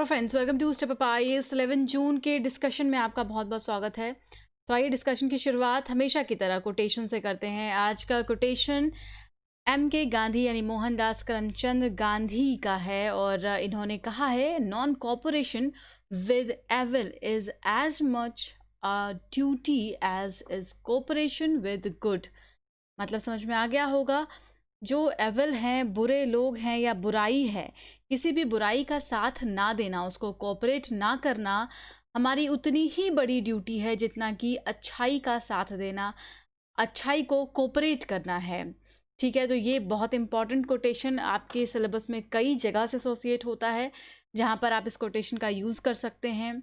Friends, welcome to step up IAS. 11 June के discussion में आपका बहुत बहुत स्वागत है। तो आइए डिस्कशन की शुरुआत हमेशा की तरह कोटेशन से करते हैं। आज का कोटेशन एम के गांधी यानी मोहनदास करमचंद गांधी का है और इन्होंने कहा है, non cooperation with evil is as much a duty as is cooperation with good. मतलब समझ में आ गया होगा, जो एविल हैं, बुरे लोग हैं या बुराई है, किसी भी बुराई का साथ ना देना, उसको कोऑपरेट ना करना हमारी उतनी ही बड़ी ड्यूटी है जितना कि अच्छाई का साथ देना, अच्छाई को कोऑपरेट करना है। ठीक है, तो ये बहुत इंपॉर्टेंट कोटेशन आपके सिलेबस में कई जगह से एसोसिएट होता है, जहाँ पर आप इस कोटेशन का यूज़ कर सकते हैं।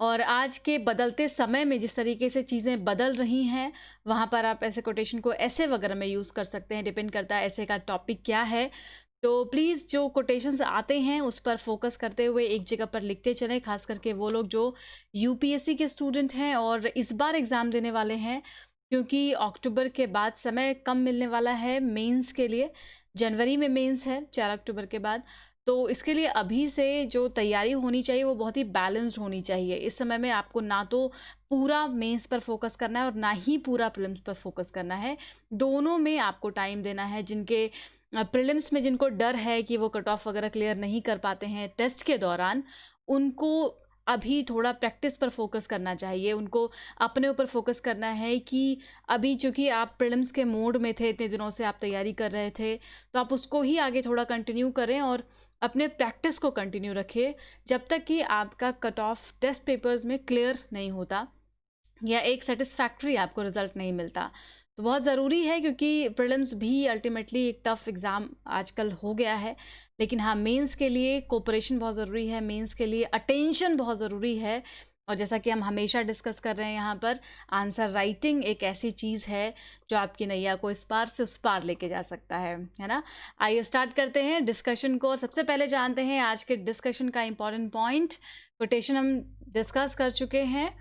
और आज के बदलते समय में जिस तरीके से चीज़ें बदल रही हैं, वहाँ पर आप ऐसे कोटेशन को ऐसे वगैरह में यूज़ कर सकते हैं। डिपेंड करता है ऐसे का टॉपिक क्या है। तो प्लीज़ जो कोटेशंस आते हैं उस पर फोकस करते हुए एक जगह पर लिखते चलें, खास करके वो लोग जो यूपीएससी के स्टूडेंट हैं और इस बार एग्ज़ाम देने वाले हैं, क्योंकि अक्टूबर के बाद समय कम मिलने वाला है मेंस के लिए। जनवरी में मेंस है 4 अक्टूबर के बाद। तो इसके लिए अभी से जो तैयारी होनी चाहिए वो बहुत ही बैलेंस्ड होनी चाहिए। इस समय में आपको ना तो पूरा मेंस पर फोकस करना है और ना ही पूरा प्रीलिम्स पर फोकस करना है। दोनों में आपको टाइम देना है। जिनके प्रीलिम्स में जिनको डर है कि वो कट ऑफ वगैरह क्लियर नहीं कर पाते हैं टेस्ट के दौरान, उनको अभी थोड़ा प्रैक्टिस पर फोकस करना चाहिए। उनको अपने ऊपर फोकस करना है कि अभी चूँकि आप प्रीलिम्स के मोड में थे, इतने दिनों से आप तैयारी कर रहे थे, तो आप उसको ही आगे थोड़ा कंटिन्यू करें और अपने प्रैक्टिस को कंटिन्यू रखिए जब तक कि आपका कट ऑफ टेस्ट पेपर्स में क्लियर नहीं होता या एक सेटिस्फैक्ट्री आपको रिजल्ट नहीं मिलता। तो बहुत ज़रूरी है, क्योंकि प्रीलिम्स भी अल्टीमेटली एक टफ एग्ज़ाम आजकल हो गया है। लेकिन हाँ, मेंस के लिए कोऑपरेशन बहुत ज़रूरी है, मेंस के लिए अटेंशन बहुत ज़रूरी है। और जैसा कि हम हमेशा डिस्कस कर रहे हैं यहाँ पर, आंसर राइटिंग एक ऐसी चीज़ है जो आपकी नैया को इस पार से उस पार लेके जा सकता है ना। आइए स्टार्ट करते हैं डिस्कशन को। और सबसे पहले जानते हैं आज के डिस्कशन का इम्पॉर्टेंट पॉइंट। कोटेशन हम डिस्कस कर चुके हैं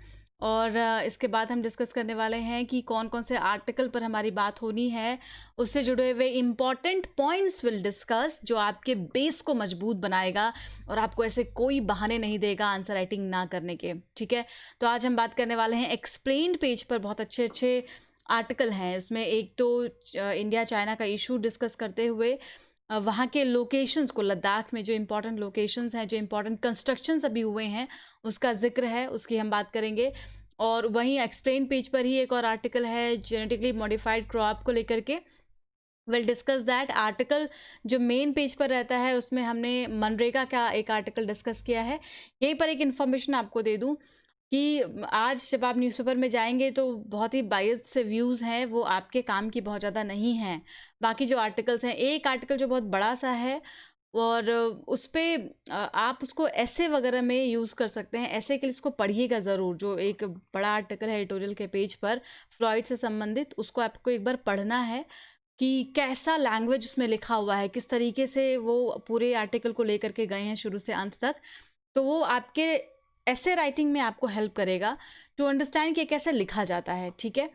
और इसके बाद हम डिस्कस करने वाले हैं कि कौन कौन से आर्टिकल पर हमारी बात होनी है। उससे जुड़े हुए इम्पॉर्टेंट पॉइंट्स विल डिस्कस, जो आपके बेस को मजबूत बनाएगा और आपको ऐसे कोई बहाने नहीं देगा आंसर राइटिंग ना करने के। ठीक है, तो आज हम बात करने वाले हैं एक्सप्लेन्ड पेज पर बहुत अच्छे अच्छे आर्टिकल हैं। उसमें एक तो इंडिया चाइना का इशू डिस्कस करते हुए वहाँ के लोकेशंस को, लद्दाख में जो इम्पोर्टेंट लोकेशंस हैं, जो इम्पोर्टेंट कंस्ट्रक्शंस अभी हुए हैं, उसका जिक्र है, उसकी हम बात करेंगे। और वहीं एक्सप्लेन पेज पर ही एक और आर्टिकल है जेनेटिकली मॉडिफाइड क्रॉप को लेकर के। Will discuss that article. जो मेन पेज पर रहता है उसमें हमने मनरेगा का एक आर्टिकल डिस्कस किया है। यहीं पर एक इन्फॉर्मेशन आपको दे दूँ कि आज जब आप न्यूज़पेपर में जाएंगे तो बहुत ही बायस से व्यूज़ हैं, वो आपके काम की बहुत ज़्यादा नहीं हैं। बाकी जो आर्टिकल्स हैं, एक आर्टिकल जो बहुत बड़ा सा है और उस पे आप उसको ऐसे वगैरह में यूज़ कर सकते हैं। ऐसे के लिए इसको पढ़िएगा ज़रूर। जो एक बड़ा आर्टिकल है एडिटोरियल के पेज पर फ्लॉइड से संबंधित, उसको आपको एक बार पढ़ना है कि कैसा लैंग्वेज उसमें लिखा हुआ है, किस तरीके से वो पूरे आर्टिकल को लेकर के गए हैं शुरू से अंत तक। तो वो आपके ऐसे राइटिंग में आपको हेल्प करेगा टू अंडरस्टैंड कि कैसे लिखा जाता है। ठीक है,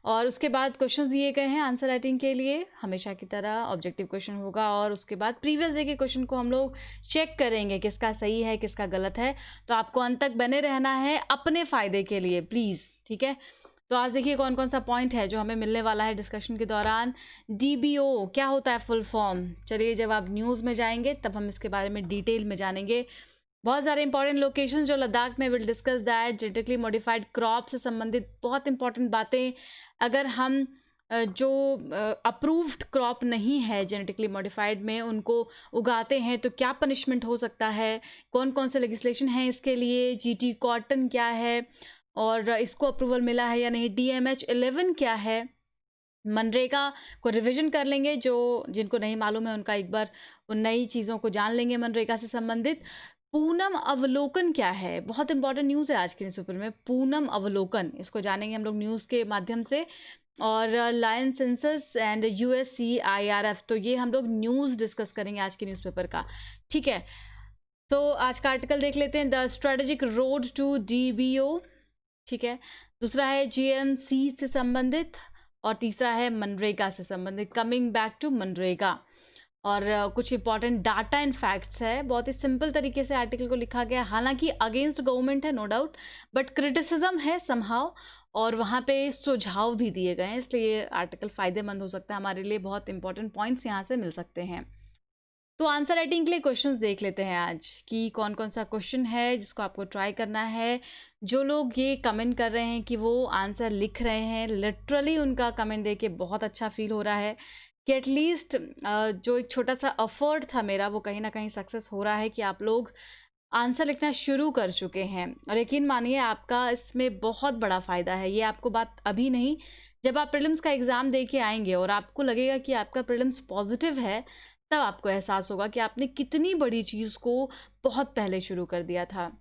और उसके बाद क्वेश्चंस दिए गए हैं आंसर राइटिंग के लिए। हमेशा की तरह ऑब्जेक्टिव क्वेश्चन होगा और उसके बाद प्रीवियस डे के क्वेश्चन को हम लोग चेक करेंगे किसका सही है किसका गलत है। तो आपको अंत तक बने रहना है अपने फ़ायदे के लिए, प्लीज़। ठीक है, तो आज देखिए कौन कौन सा पॉइंट है जो हमें मिलने वाला है डिस्कशन के दौरान। डीबीओ क्या होता है फुल फॉर्म? चलिए, जब आप न्यूज़ में जाएंगे तब हम इसके बारे में डिटेल में जानेंगे। बहुत सारे इंपॉर्टेंट लोकेशंस जो लद्दाख में, will discuss that. Genetically modified crop से संबंधित बहुत इंपॉर्टेंट बातें। अगर हम जो अप्रूव्ड क्रॉप नहीं है जेनेटिकली मॉडिफाइड में, उनको उगाते हैं तो क्या पनिशमेंट हो सकता है, कौन कौन से लेजिस्लेशन है इसके लिए, जीटी कॉटन क्या है और इसको अप्रूवल मिला है या नहीं, डीएमएच 11 क्या है, मनरेगा को रिवीजन कर लेंगे। जो जिनको नहीं मालूम है उनका एक बार उन नई चीज़ों को जान लेंगे मनरेगा से संबंधित। पूनम अवलोकन क्या है? बहुत इंपॉर्टेंट न्यूज़ है आज के न्यूज़पेपर में, पूनम अवलोकन, इसको जानेंगे हम लोग न्यूज़ के माध्यम से। और लायन सेंसस एंड यूएससीआईआरएफ, तो ये हम लोग न्यूज़ डिस्कस करेंगे आज के न्यूज़पेपर का। ठीक है, तो आज का आर्टिकल देख लेते हैं, the strategic road to DBO. ठीक है, दूसरा है जीएमसी से संबंधित और तीसरा है मनरेगा से संबंधित, कमिंग बैक टू मनरेगा। और कुछ इंपॉर्टेंट डाटा एंड फैक्ट्स है। बहुत ही सिंपल तरीके से आर्टिकल को लिखा गया है, हालांकि अगेंस्ट गवर्नमेंट है नो डाउट, बट क्रिटिसिज्म है समहाउ, और वहाँ पे सुझाव भी दिए गए हैं, इसलिए ये आर्टिकल फ़ायदेमंद हो सकता है हमारे लिए। बहुत इंपॉर्टेंट पॉइंट्स यहाँ से मिल सकते हैं। तो आंसर राइटिंग के लिए क्वेश्चंस देख लेते हैं आज कि कौन कौन सा क्वेश्चन है जिसको आपको ट्राई करना है। जो लोग ये कमेंट कर रहे हैं कि वो आंसर लिख रहे हैं, लिटरली उनका कमेंट देख के बहुत अच्छा फील हो रहा है कि एटलीस्ट जो एक छोटा सा एफर्ट था मेरा वो कहीं ना कहीं सक्सेस हो रहा है, कि आप लोग आंसर लिखना शुरू कर चुके हैं। और यकीन मानिए आपका इसमें बहुत बड़ा फ़ायदा है। ये आपको बात अभी नहीं, जब आप प्रीलिम्स का एग्ज़ाम दे के आएंगे और आपको लगेगा कि आपका प्रीलिम्स पॉजिटिव है, तब आपको एहसास होगा कि आपने कितनी बड़ी चीज़ को बहुत पहले शुरू कर दिया था।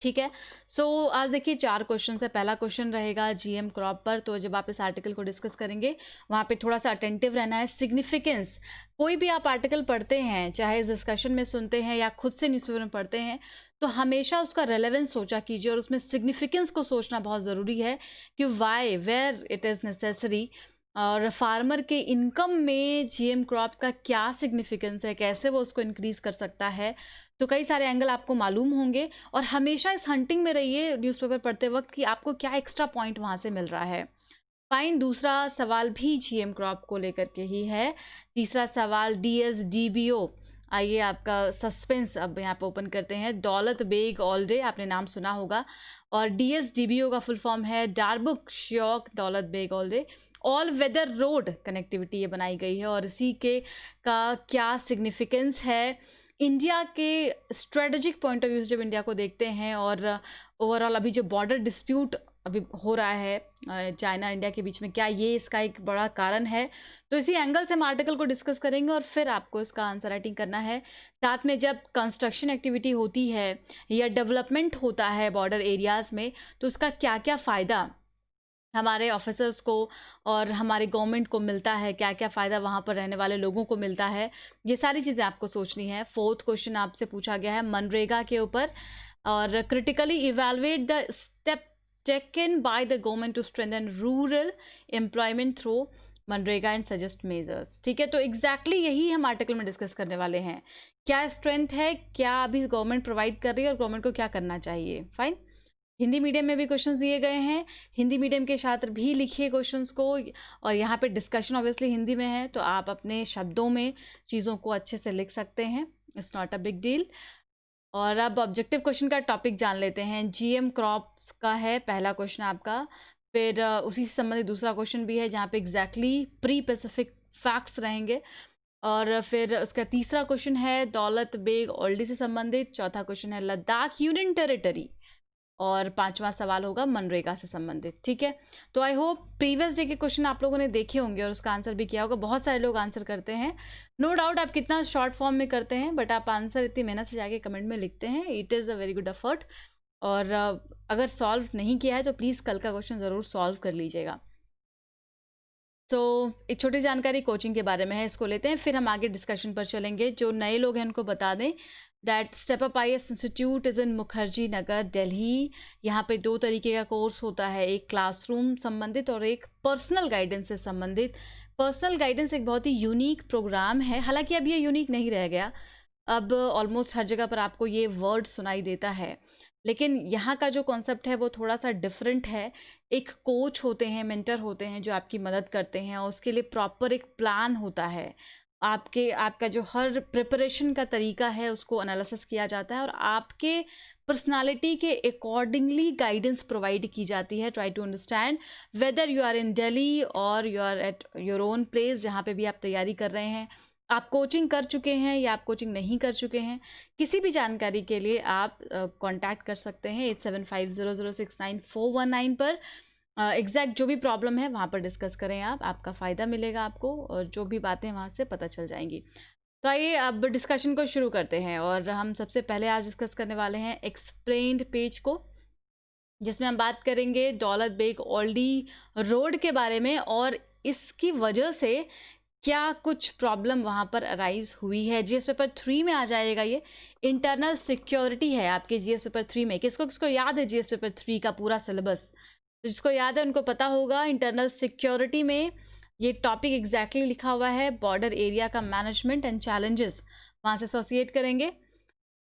ठीक है, सो आज देखिए 4 क्वेश्चन है। पहला क्वेश्चन रहेगा जीएम क्रॉप पर। तो जब आप इस आर्टिकल को डिस्कस करेंगे वहाँ पे थोड़ा सा अटेंटिव रहना है। सिग्निफिकेंस, कोई भी आप आर्टिकल पढ़ते हैं, चाहे इस डिस्कशन में सुनते हैं या खुद से न्यूज़पेपर में पढ़ते हैं, तो हमेशा उसका रेलेवेंस सोचा कीजिए और उसमें सिग्निफिकेंस को सोचना बहुत ज़रूरी है कि why, where it is necessary, और फार्मर के इनकम में जीएम क्रॉप का क्या सिग्निफिकेंस है, कैसे वो उसको इंक्रीज़ कर सकता है। तो कई सारे एंगल आपको मालूम होंगे, और हमेशा इस हंटिंग में रहिए न्यूज़पेपर पढ़ते वक्त कि आपको क्या एक्स्ट्रा पॉइंट वहाँ से मिल रहा है। फाइन, दूसरा सवाल भी जीएम क्रॉप को लेकर के ही है। तीसरा सवाल डीएसडीबीओ, आइए आपका सस्पेंस अब यहाँ पे ओपन करते हैं। दौलत बेग ऑलडे, आपने नाम सुना होगा, और डीएसडीबीओ का फुल फॉर्म है Darbuk Shyok Daulat Beg Oldi. All weather road connectivity ये बनाई गई है, और इसी के का क्या सिग्निफिकेंस है इंडिया के स्ट्रेटजिक पॉइंट ऑफ व्यू से जब इंडिया को देखते हैं। और ओवरऑल अभी जो बॉर्डर डिस्प्यूट अभी हो रहा है चाइना इंडिया के बीच में, क्या ये इसका एक बड़ा कारण है। तो इसी एंगल से हम आर्टिकल को डिस्कस करेंगे और फिर आपको इसका आंसर राइटिंग करना है। साथ में जब कंस्ट्रक्शन एक्टिविटी होती है या डेवलपमेंट होता है बॉर्डर एरियाज़ में, तो उसका क्या क्या फ़ायदा हमारे ऑफिसर्स को और हमारे गवर्नमेंट को मिलता है, क्या क्या फ़ायदा वहाँ पर रहने वाले लोगों को मिलता है, ये सारी चीज़ें आपको सोचनी है। फोर्थ क्वेश्चन आपसे पूछा गया है मनरेगा के ऊपर, और critically evaluate the step taken by the government to strengthen rural employment through मनरेगा एंड सजेस्ट मेजर्स। ठीक है, तो एग्जैक्टली यही हम आर्टिकल में डिस्कस करने वाले हैं। क्या स्ट्रेंथ है, क्या अभी गवर्नमेंट प्रोवाइड कर रही है और गवर्नमेंट को क्या करना चाहिए। फाइन, हिंदी मीडियम में भी क्वेश्चंस दिए गए हैं, हिंदी मीडियम के छात्र भी लिखिए क्वेश्चंस को, और यहाँ पे डिस्कशन ऑब्वियसली हिंदी में है, तो आप अपने शब्दों में चीज़ों को अच्छे से लिख सकते हैं, it's not a big deal. और अब ऑब्जेक्टिव क्वेश्चन का टॉपिक जान लेते हैं। जीएम क्रॉप्स का है पहला क्वेश्चन आपका, फिर उसी से संबंधित दूसरा क्वेश्चन भी है जहाँ पे एग्जैक्टली प्री स्पेसिफिक फैक्ट्स रहेंगे, और फिर उसका तीसरा क्वेश्चन है दौलत बेग ओल्डी से संबंधित, चौथा क्वेश्चन है लद्दाख यूनियन टेरिटरी, और पांचवा सवाल होगा मनरेगा से संबंधित। ठीक है, तो आई होप प्रीवियस डे के क्वेश्चन आप लोगों ने देखे होंगे और उसका आंसर भी किया होगा। बहुत सारे लोग आंसर करते हैं, नो डाउट आप कितना शॉर्ट फॉर्म में करते हैं, बट आप आंसर इतनी मेहनत से जाके कमेंट में लिखते हैं, it is a very good effort. और अगर सॉल्व नहीं किया है तो प्लीज़ कल का क्वेश्चन ज़रूर सॉल्व कर लीजिएगा। तो एक छोटी जानकारी कोचिंग के बारे में है, इसको लेते हैं फिर हम आगे डिस्कशन पर चलेंगे। जो नए लोग हैं उनको बता दें that step up IAS institute is in Mukherjee Nagar Delhi. यहाँ पे 2 तरीके का कोर्स होता है, एक क्लासरूम संबंधित और एक पर्सनल गाइडेंस से संबंधित। पर्सनल गाइडेंस एक बहुत ही यूनिक प्रोग्राम है, हालांकि अब ये यूनिक नहीं रह गया, अब ऑलमोस्ट हर जगह पर आपको ये वर्ड सुनाई देता है, लेकिन यहाँ का जो कॉन्सेप्ट है वो थोड़ा सा डिफरेंट है। एक कोच होते हैं, मेंटर होते हैं जो आपकी मदद करते हैं, और उसके लिए प्रॉपर एक प्लान होता है। आपका जो हर प्रिपरेशन का तरीका है उसको एनालिसिस किया जाता है और आपके पर्सनालिटी के अकॉर्डिंगली गाइडेंस प्रोवाइड की जाती है। Try to understand whether you are in Delhi और you are at your own place, जहाँ पे भी आप तैयारी कर रहे हैं, आप कोचिंग कर चुके हैं या आप कोचिंग नहीं कर चुके हैं, किसी भी जानकारी के लिए आप कांटेक्ट कर सकते हैं 8750069419 पर। एग्जैक्ट जो भी प्रॉब्लम है वहाँ पर डिस्कस करें आप, आपका फ़ायदा मिलेगा आपको, और जो भी बातें वहाँ से पता चल जाएंगी। तो आइए अब डिस्कशन को शुरू करते हैं, और हम सबसे पहले आज डिस्कस करने वाले हैं एक्सप्लेन्ड पेज को, जिसमें हम बात करेंगे दौलत बेग ओल्डी रोड के बारे में और इसकी वजह से क्या कुछ प्रॉब्लम वहाँ पर अराइज हुई है। जीएस पेपर 3 में आ जाएगा, ये इंटरनल सिक्योरिटी है आपके जीएस पेपर 3 में। किसको किसको याद है जीएस पेपर 3 का पूरा सिलेबस? तो जिसको याद है उनको पता होगा इंटरनल सिक्योरिटी में ये टॉपिक एग्जैक्टली लिखा हुआ है, बॉर्डर एरिया का मैनेजमेंट एंड चैलेंजेस, वहाँ से एसोसिएट करेंगे।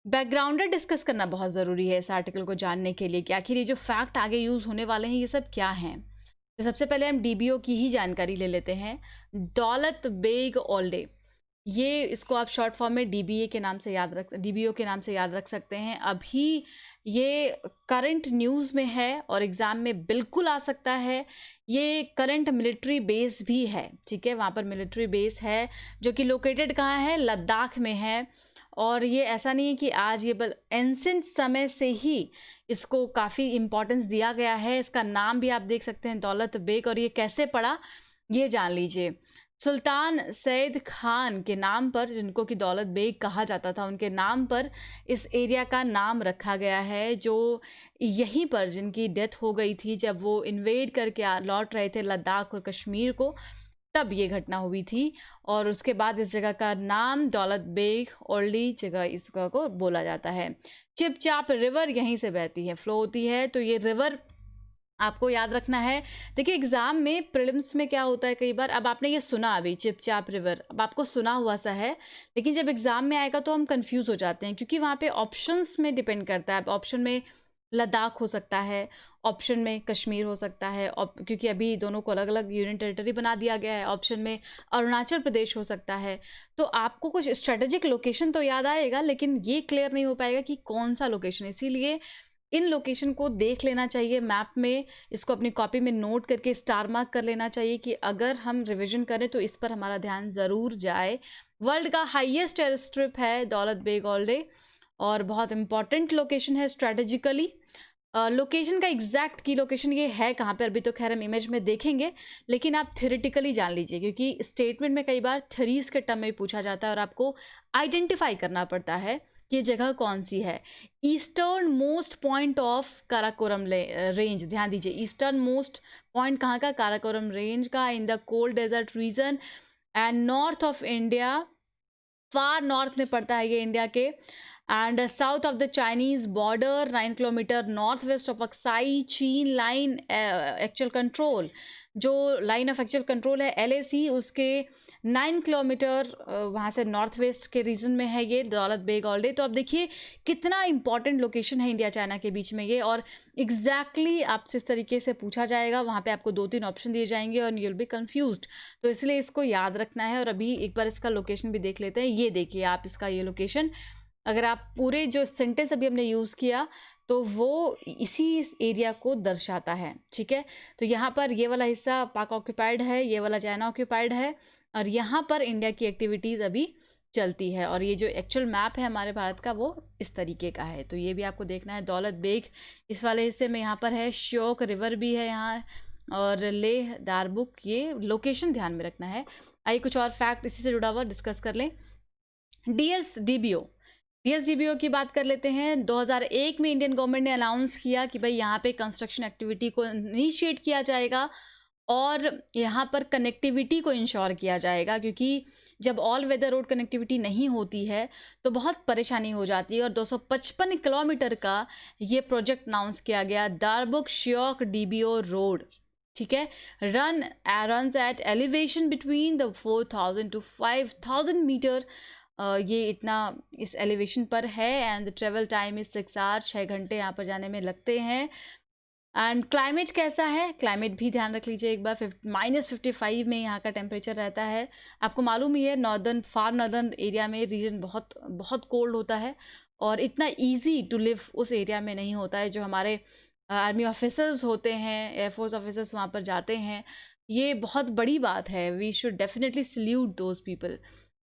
बैकग्राउंडर डिस्कस करना बहुत ज़रूरी है इस आर्टिकल को जानने के लिए कि आखिर ये जो फैक्ट आगे यूज़ होने वाले हैं ये सब क्या हैं। तो सबसे पहले हम डीबीओ की ही जानकारी ले लेते हैं। दौलत बेग ओल्डे, ये इसको आप शॉर्ट फॉर्म में डीबीओ के नाम से याद रख सकते हैं। अभी ये करंट न्यूज़ में है और एग्ज़ाम में बिल्कुल आ सकता है। ये करंट मिलिट्री बेस भी है, ठीक है, वहाँ पर मिलिट्री बेस है जो कि लोकेटेड कहाँ है, लद्दाख में है। और ये ऐसा नहीं है कि आज, ये एंसेंट समय से ही इसको काफ़ी इम्पोर्टेंस दिया गया है। इसका नाम भी आप देख सकते हैं, दौलत बेग, और ये कैसे पड़ा ये जान लीजिए। सुल्तान सैयद खान के नाम पर, जिनको कि दौलत बेग कहा जाता था, उनके नाम पर इस एरिया का नाम रखा गया है, जो यहीं पर जिनकी डेथ हो गई थी जब वो इन्वेड करके लौट रहे थे लद्दाख और कश्मीर को, तब ये घटना हुई थी। और उसके बाद इस जगह का नाम दौलत बेग ओल्डी जगह इस जगह को बोला जाता है। चिपचाप रिवर यहीं से बहती है, फ्लो होती है, तो ये रिवर आपको याद रखना है। देखिए एग्जाम में प्रीलिम्स में क्या होता है कई बार, अब आपने ये सुना अभी चिपचाप रिवर, अब आपको सुना हुआ सा है, लेकिन जब एग्जाम में आएगा तो हम कंफ्यूज हो जाते हैं, क्योंकि वहाँ पे ऑप्शंस में डिपेंड करता है। ऑप्शन में लद्दाख हो सकता है, ऑप्शन में कश्मीर हो सकता है, क्योंकि अभी दोनों को अलग अलग यूनियन टेरिटरी बना दिया गया है। ऑप्शन में अरुणाचल प्रदेश हो सकता है। तो आपको कुछ स्ट्रेटेजिक लोकेशन तो याद आएगा, लेकिन ये क्लियर नहीं हो पाएगा कि कौन सा लोकेशन। इसीलिए इन लोकेशन को देख लेना चाहिए मैप में, इसको अपनी कॉपी में नोट करके स्टार मार्क कर लेना चाहिए कि अगर हम रिवीजन करें तो इस पर हमारा ध्यान ज़रूर जाए। वर्ल्ड का हाईएस्ट एयर स्ट्रिप है दौलत बेग ओल्डे, और बहुत इंपॉर्टेंट लोकेशन है स्ट्रेटेजिकली। लोकेशन का एग्जैक्ट की लोकेशन ये है कहाँ पे, अभी तो खैर हम इमेज में देखेंगे, लेकिन आप थ्योरेटिकली जान लीजिए, क्योंकि स्टेटमेंट में कई बार थ्रीज के टर्म में पूछा जाता है और आपको आइडेंटिफाई करना पड़ता है कि ये जगह कौन सी है। Eastern most point of Karakoram range, ध्यान दीजिए, ईस्टर्न मोस्ट पॉइंट कहाँ का, काराकोरम रेंज का, in the cold desert region and north of India, far north में पड़ता है ये इंडिया के, and south of the Chinese border, 9 kilometre north west of Aksai Chin line actual control, जो लाइन ऑफ एक्चुअल कंट्रोल है LAC, उसके 9 kilometre वहाँ से नॉर्थ वेस्ट के रीजन में है ये दौलत बेग ओल्डे। तो अब देखिए कितना इंपॉर्टेंट लोकेशन है इंडिया चाइना के बीच में ये, और एग्जैक्टली आपसे इस तरीके से पूछा जाएगा, वहाँ पे आपको 2-3 ऑप्शन दिए जाएंगे और यू विल बी कंफ्यूज्ड। तो इसलिए इसको याद रखना है। और अभी एक बार इसका लोकेशन भी देख लेते हैं। ये देखिए आप इसका ये लोकेशन, अगर आप पूरे जो सेंटेंस अभी हमने यूज़ किया तो वो इसी एरिया को दर्शाता है, ठीक है। तो यहाँ पर ये वाला हिस्सा पाक ऑक्यूपाइड है, ये वाला चाइना ऑक्यूपाइड है, और यहाँ पर इंडिया की एक्टिविटीज़ अभी चलती है। और ये जो एक्चुअल मैप है हमारे भारत का वो इस तरीके का है, तो ये भी आपको देखना है। दौलत बेग इस वाले हिस्से में यहाँ पर है, श्योक रिवर भी है यहाँ, और लेह दारबुक, ये लोकेशन ध्यान में रखना है। आइए कुछ और फैक्ट इसी से जुड़ा हुआ डिस्कस कर लें। डीएसडीबीओ की बात कर लेते हैं। 2001 में इंडियन गवर्नमेंट ने अनाउंस किया कि भाई यहाँ पे कंस्ट्रक्शन एक्टिविटी को इनिशिएट किया जाएगा और यहाँ पर कनेक्टिविटी को इंश्योर किया जाएगा, क्योंकि जब ऑल वेदर रोड कनेक्टिविटी नहीं होती है तो बहुत परेशानी हो जाती है। और 255 किलोमीटर का ये प्रोजेक्ट अनाउंस किया गया, दारबुक श्योक डीबीओ रोड, ठीक है। Runs at elevation between the 4000 to 5000 metre, ये इतना इस एलिवेशन पर है। And the travel time is 6 hour, 6 घंटे यहाँ पर जाने में लगते हैं। एंड क्लाइमेट कैसा है, क्लाइमेट भी ध्यान रख लीजिए एक बार, -55 में यहाँ का टेम्परेचर रहता है। आपको मालूम ही है फार नॉर्दर्न एरिया में रीजन बहुत बहुत कोल्ड होता है, और इतना ईजी टू लिव उस एरिया में नहीं होता है। जो हमारे आर्मी ऑफिसर्स होते हैं, एयरफोर्स ऑफिसर्स वहाँ पर जाते हैं, ये बहुत बड़ी बात है। We should definitely salute those people.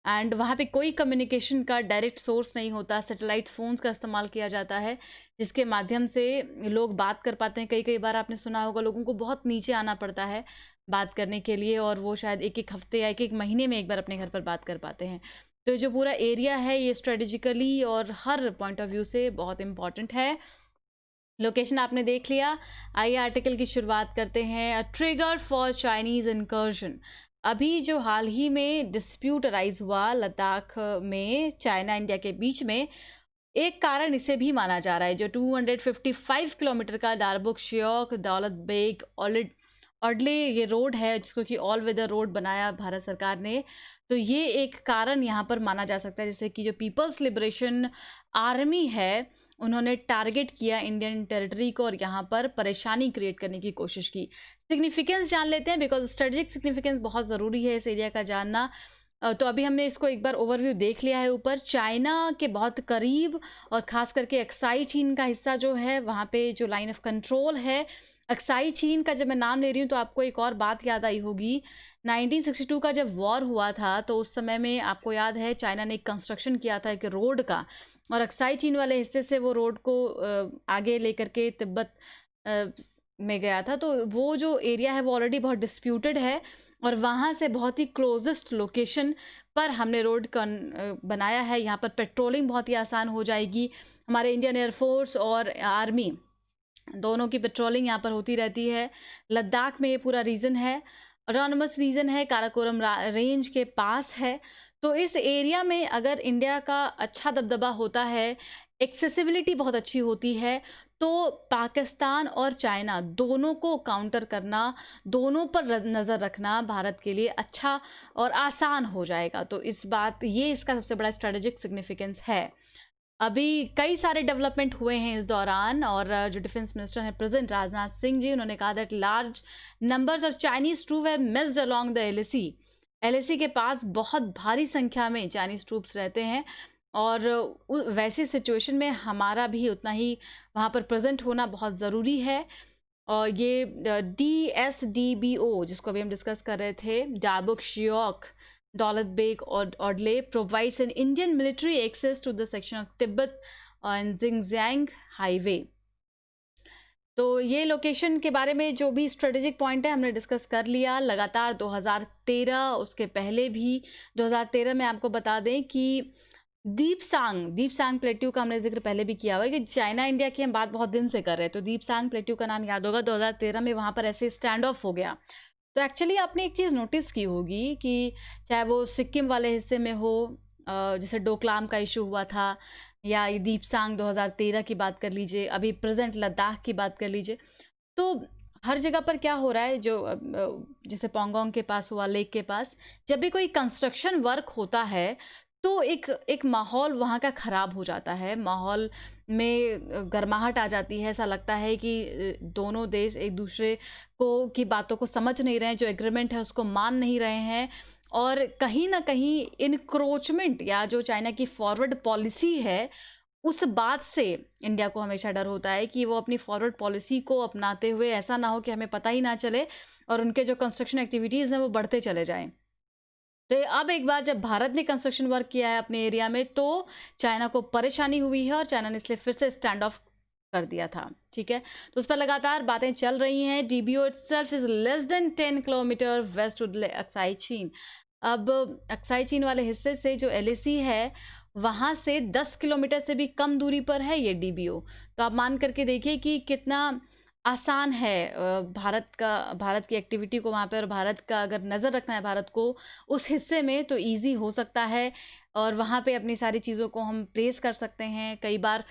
And वहाँ पे कोई कम्युनिकेशन का डायरेक्ट सोर्स नहीं होता, सैटेलाइट फ़ोन्स का इस्तेमाल किया जाता है, जिसके माध्यम से लोग बात कर पाते हैं। कई बार आपने सुना होगा लोगों को बहुत नीचे आना पड़ता है बात करने के लिए, और वो शायद एक हफ्ते या एक महीने में एक बार अपने घर पर बात कर पाते हैं। तो जो पूरा एरिया है ये स्ट्रेटेजिकली और हर पॉइंट ऑफ व्यू से बहुत इंपॉर्टेंट है। लोकेशन आपने देख लिया। आइए आर्टिकल की शुरुआत करते हैं। A trigger for Chinese incursion, अभी जो हाल ही में डिस्प्यूट अराइज हुआ लद्दाख में चाइना इंडिया के बीच में, एक कारण इसे भी माना जा रहा है। जो 255 किलोमीटर का दारबुक श्योक दौलत बेग ऑडले ये रोड है जिसको कि ऑल वेदर रोड बनाया भारत सरकार ने, तो ये एक कारण यहाँ पर माना जा सकता है। जैसे कि जो पीपल्स लिबरेशन आर्मी है, उन्होंने टारगेट किया इंडियन टेरिटरी को और यहाँ पर परेशानी क्रिएट करने की कोशिश की। सिग्निफिकेंस जान लेते हैं, बिकॉज स्ट्रेटेजिक सिग्निफिकेंस बहुत ज़रूरी है इस एरिया का जानना। तो अभी हमने इसको एक बार ओवरव्यू देख लिया है ऊपर। चाइना के बहुत करीब और ख़ास करके अक्साई चीन का हिस्सा जो है, वहाँ पे जो लाइन ऑफ कंट्रोल है अक्साई चीन का, जब मैं नाम ले रही हूँ तो आपको एक और बात याद आई होगी। 1962 का जब वॉर हुआ था तो उस समय में आपको याद है चाइना ने एक कंस्ट्रक्शन किया था एक रोड का, और अक्साई चीन वाले हिस्से से वो रोड को आगे लेकर के तिब्बत में गया था। तो वो जो एरिया है वो ऑलरेडी बहुत डिस्प्यूटेड है, और वहाँ से बहुत ही क्लोजेस्ट लोकेशन पर हमने रोड बनाया है। यहाँ पर पेट्रोलिंग बहुत ही आसान हो जाएगी। हमारे इंडियन एयरफोर्स और आर्मी दोनों की पेट्रोलिंग यहाँ पर होती रहती है। लद्दाख में ये पूरा रीजन है, ऑटोनमस रीजन है, काराकोरम रेंज के पास है। तो इस एरिया में अगर इंडिया का अच्छा दबदबा होता है, एक्सेसिबिलिटी बहुत अच्छी होती है, तो पाकिस्तान और चाइना दोनों को काउंटर करना, दोनों पर नज़र रखना भारत के लिए अच्छा और आसान हो जाएगा। तो इस बात ये इसका सबसे बड़ा स्ट्रेटेजिक सिग्निफिकेंस है। अभी कई सारे डेवलपमेंट हुए हैं इस दौरान, और जो डिफेंस मिनिस्टर हैं प्रेजेंट राजनाथ सिंह जी, उन्होंने कहा that large numbers of Chinese troop have missed along the LAC. LAC के पास बहुत भारी संख्या में चाइनीज ट्रूप्स रहते हैं, और वैसी सिचुएशन में हमारा भी उतना ही वहाँ पर प्रेजेंट होना बहुत ज़रूरी है। और ये DSDBO जिसको अभी हम डिस्कस कर रहे थे, डाबुक शियोक दौलत बेग और ऑडले provides an Indian military access to the section of Tibet and Xinjiang highway. तो ये लोकेशन के बारे में जो भी स्ट्रेटेजिक पॉइंट है हमने डिस्कस कर लिया। लगातार 2013, उसके पहले भी 2013 में आपको बता दें कि दीपसांग प्लेट्यू का हमने जिक्र पहले भी किया हुआ है कि चाइना इंडिया की हम बात बहुत दिन से कर रहे हैं, तो दीपसांग प्लेट्यू का नाम याद होगा। 2013 में वहाँ पर ऐसे स्टैंड ऑफ हो गया। तो एक्चुअली आपने एक चीज़ नोटिस की होगी कि चाहे वो सिक्किम वाले हिस्से में हो, जैसे डोकलाम का इशू हुआ था, या ये दीपसांग 2013 की बात कर लीजिए, अभी प्रेजेंट लद्दाख की बात कर लीजिए, तो हर जगह पर क्या हो रहा है, जो जैसे पोंगोंग के पास हुआ, लेक के पास, जब भी कोई कंस्ट्रक्शन वर्क होता है तो एक माहौल वहाँ का ख़राब हो जाता है, माहौल में गर्माहट आ जाती है। ऐसा लगता है कि दोनों देश एक दूसरे को की बातों को समझ नहीं रहे हैं, जो एग्रीमेंट है उसको मान नहीं रहे हैं, और कहीं ना कहीं इनक्रोचमेंट या जो चाइना की फॉरवर्ड पॉलिसी है उस बात से इंडिया को हमेशा डर होता है कि वो अपनी फॉरवर्ड पॉलिसी को अपनाते हुए ऐसा ना हो कि हमें पता ही ना चले और उनके जो कंस्ट्रक्शन एक्टिविटीज़ हैं वो बढ़ते चले जाएं। तो अब एक बार जब भारत ने कंस्ट्रक्शन वर्क किया है अपने एरिया में, तो चाइना को परेशानी हुई है और चाइना ने इसलिए फिर से स्टैंड ऑफ कर दिया था। ठीक है, तो उस पर लगातार बातें चल रही हैं। DBO itself is less than 10 kilometre west to Aksai Chin. अब अक्साई चीन वाले हिस्से से जो LAC है वहाँ से 10 किलोमीटर से भी कम दूरी पर है ये DBO। तो आप मान करके देखिए कि कितना आसान है भारत की एक्टिविटी को वहाँ पे, और भारत का अगर नज़र रखना है भारत को उस हिस्से में, तो इजी हो सकता है, और वहाँ पे अपनी सारी चीज़ों को हम प्लेस कर सकते हैं। कई बार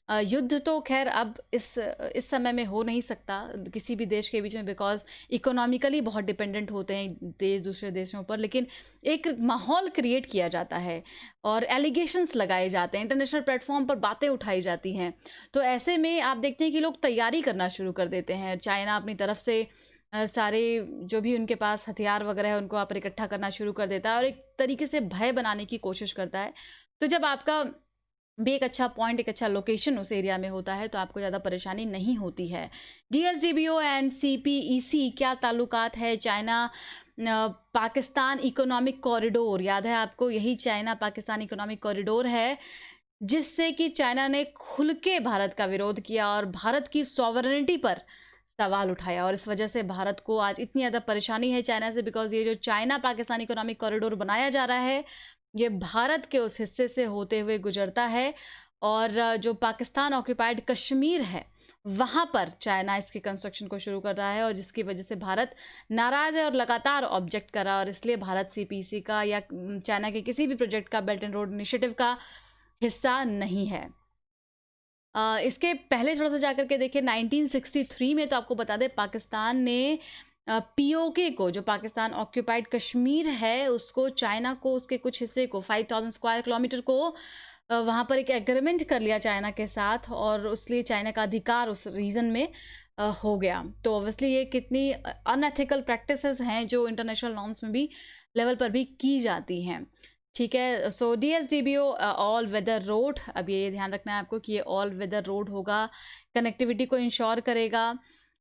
युद्ध तो खैर अब इस समय में हो नहीं सकता किसी भी देश के बीच में, बिकॉज इकोनॉमिकली बहुत डिपेंडेंट होते हैं देश दूसरे देशों पर, लेकिन एक माहौल क्रिएट किया जाता है और एलिगेशंस लगाए जाते हैं, इंटरनेशनल प्लेटफॉर्म पर बातें उठाई जाती हैं। तो ऐसे में आप देखते हैं कि लोग तैयारी करना शुरू कर देते हैं। चाइना अपनी तरफ से सारे जो भी उनके पास हथियार वगैरह है उनको आप इकट्ठा करना शुरू कर देता है और एक तरीके से भय बनाने की कोशिश करता है। तो जब आपका भी एक अच्छा पॉइंट, एक अच्छा लोकेशन उस एरिया में होता है, तो आपको ज़्यादा परेशानी नहीं होती है। DSDBO एंड CPEC क्या ताल्लुकात है? चाइना पाकिस्तान इकोनॉमिक कॉरिडोर, याद है आपको, यही चाइना पाकिस्तान इकोनॉमिक कॉरिडोर है जिससे कि चाइना ने खुल के भारत का विरोध किया और भारत की सॉवरेनिटी पर सवाल उठाया, और इस वजह से भारत को आज इतनी ज़्यादा परेशानी है चाइना से, बिकॉज ये जो चाइना पाकिस्तान इकोनॉमिक कॉरिडोर बनाया जा रहा है ये भारत के उस हिस्से से होते हुए गुजरता है, और जो पाकिस्तान ऑक्यूपाइड कश्मीर है वहाँ पर चाइना इसके कंस्ट्रक्शन को शुरू कर रहा है, और जिसकी वजह से भारत नाराज़ है और लगातार ऑब्जेक्ट कर रहा है, और इसलिए भारत CPEC का या चाइना के किसी भी प्रोजेक्ट का, बेल्ट एंड रोड इनिशिएटिव का हिस्सा नहीं है। इसके पहले थोड़ा सा जाकर के देखिए 1963 में, तो आपको बता दें पाकिस्तान ने पीओके को, जो पाकिस्तान ऑक्यूपाइड कश्मीर है, उसको, चाइना को, उसके कुछ हिस्से को, 5000 स्क्वायर किलोमीटर को वहाँ पर एक एग्रीमेंट कर लिया चाइना के साथ, और उसलिए चाइना का अधिकार उस रीजन में हो गया। तो ऑब्वियसली ये कितनी अनएथिकल प्रैक्टिसेस हैं जो इंटरनेशनल नॉर्म्स में भी लेवल पर भी की जाती हैं। ठीक है, सो DSDBO ऑल वेदर रोड, अब ये ध्यान रखना है आपको कि ये ऑल वेदर रोड होगा, कनेक्टिविटी को इंश्योर करेगा।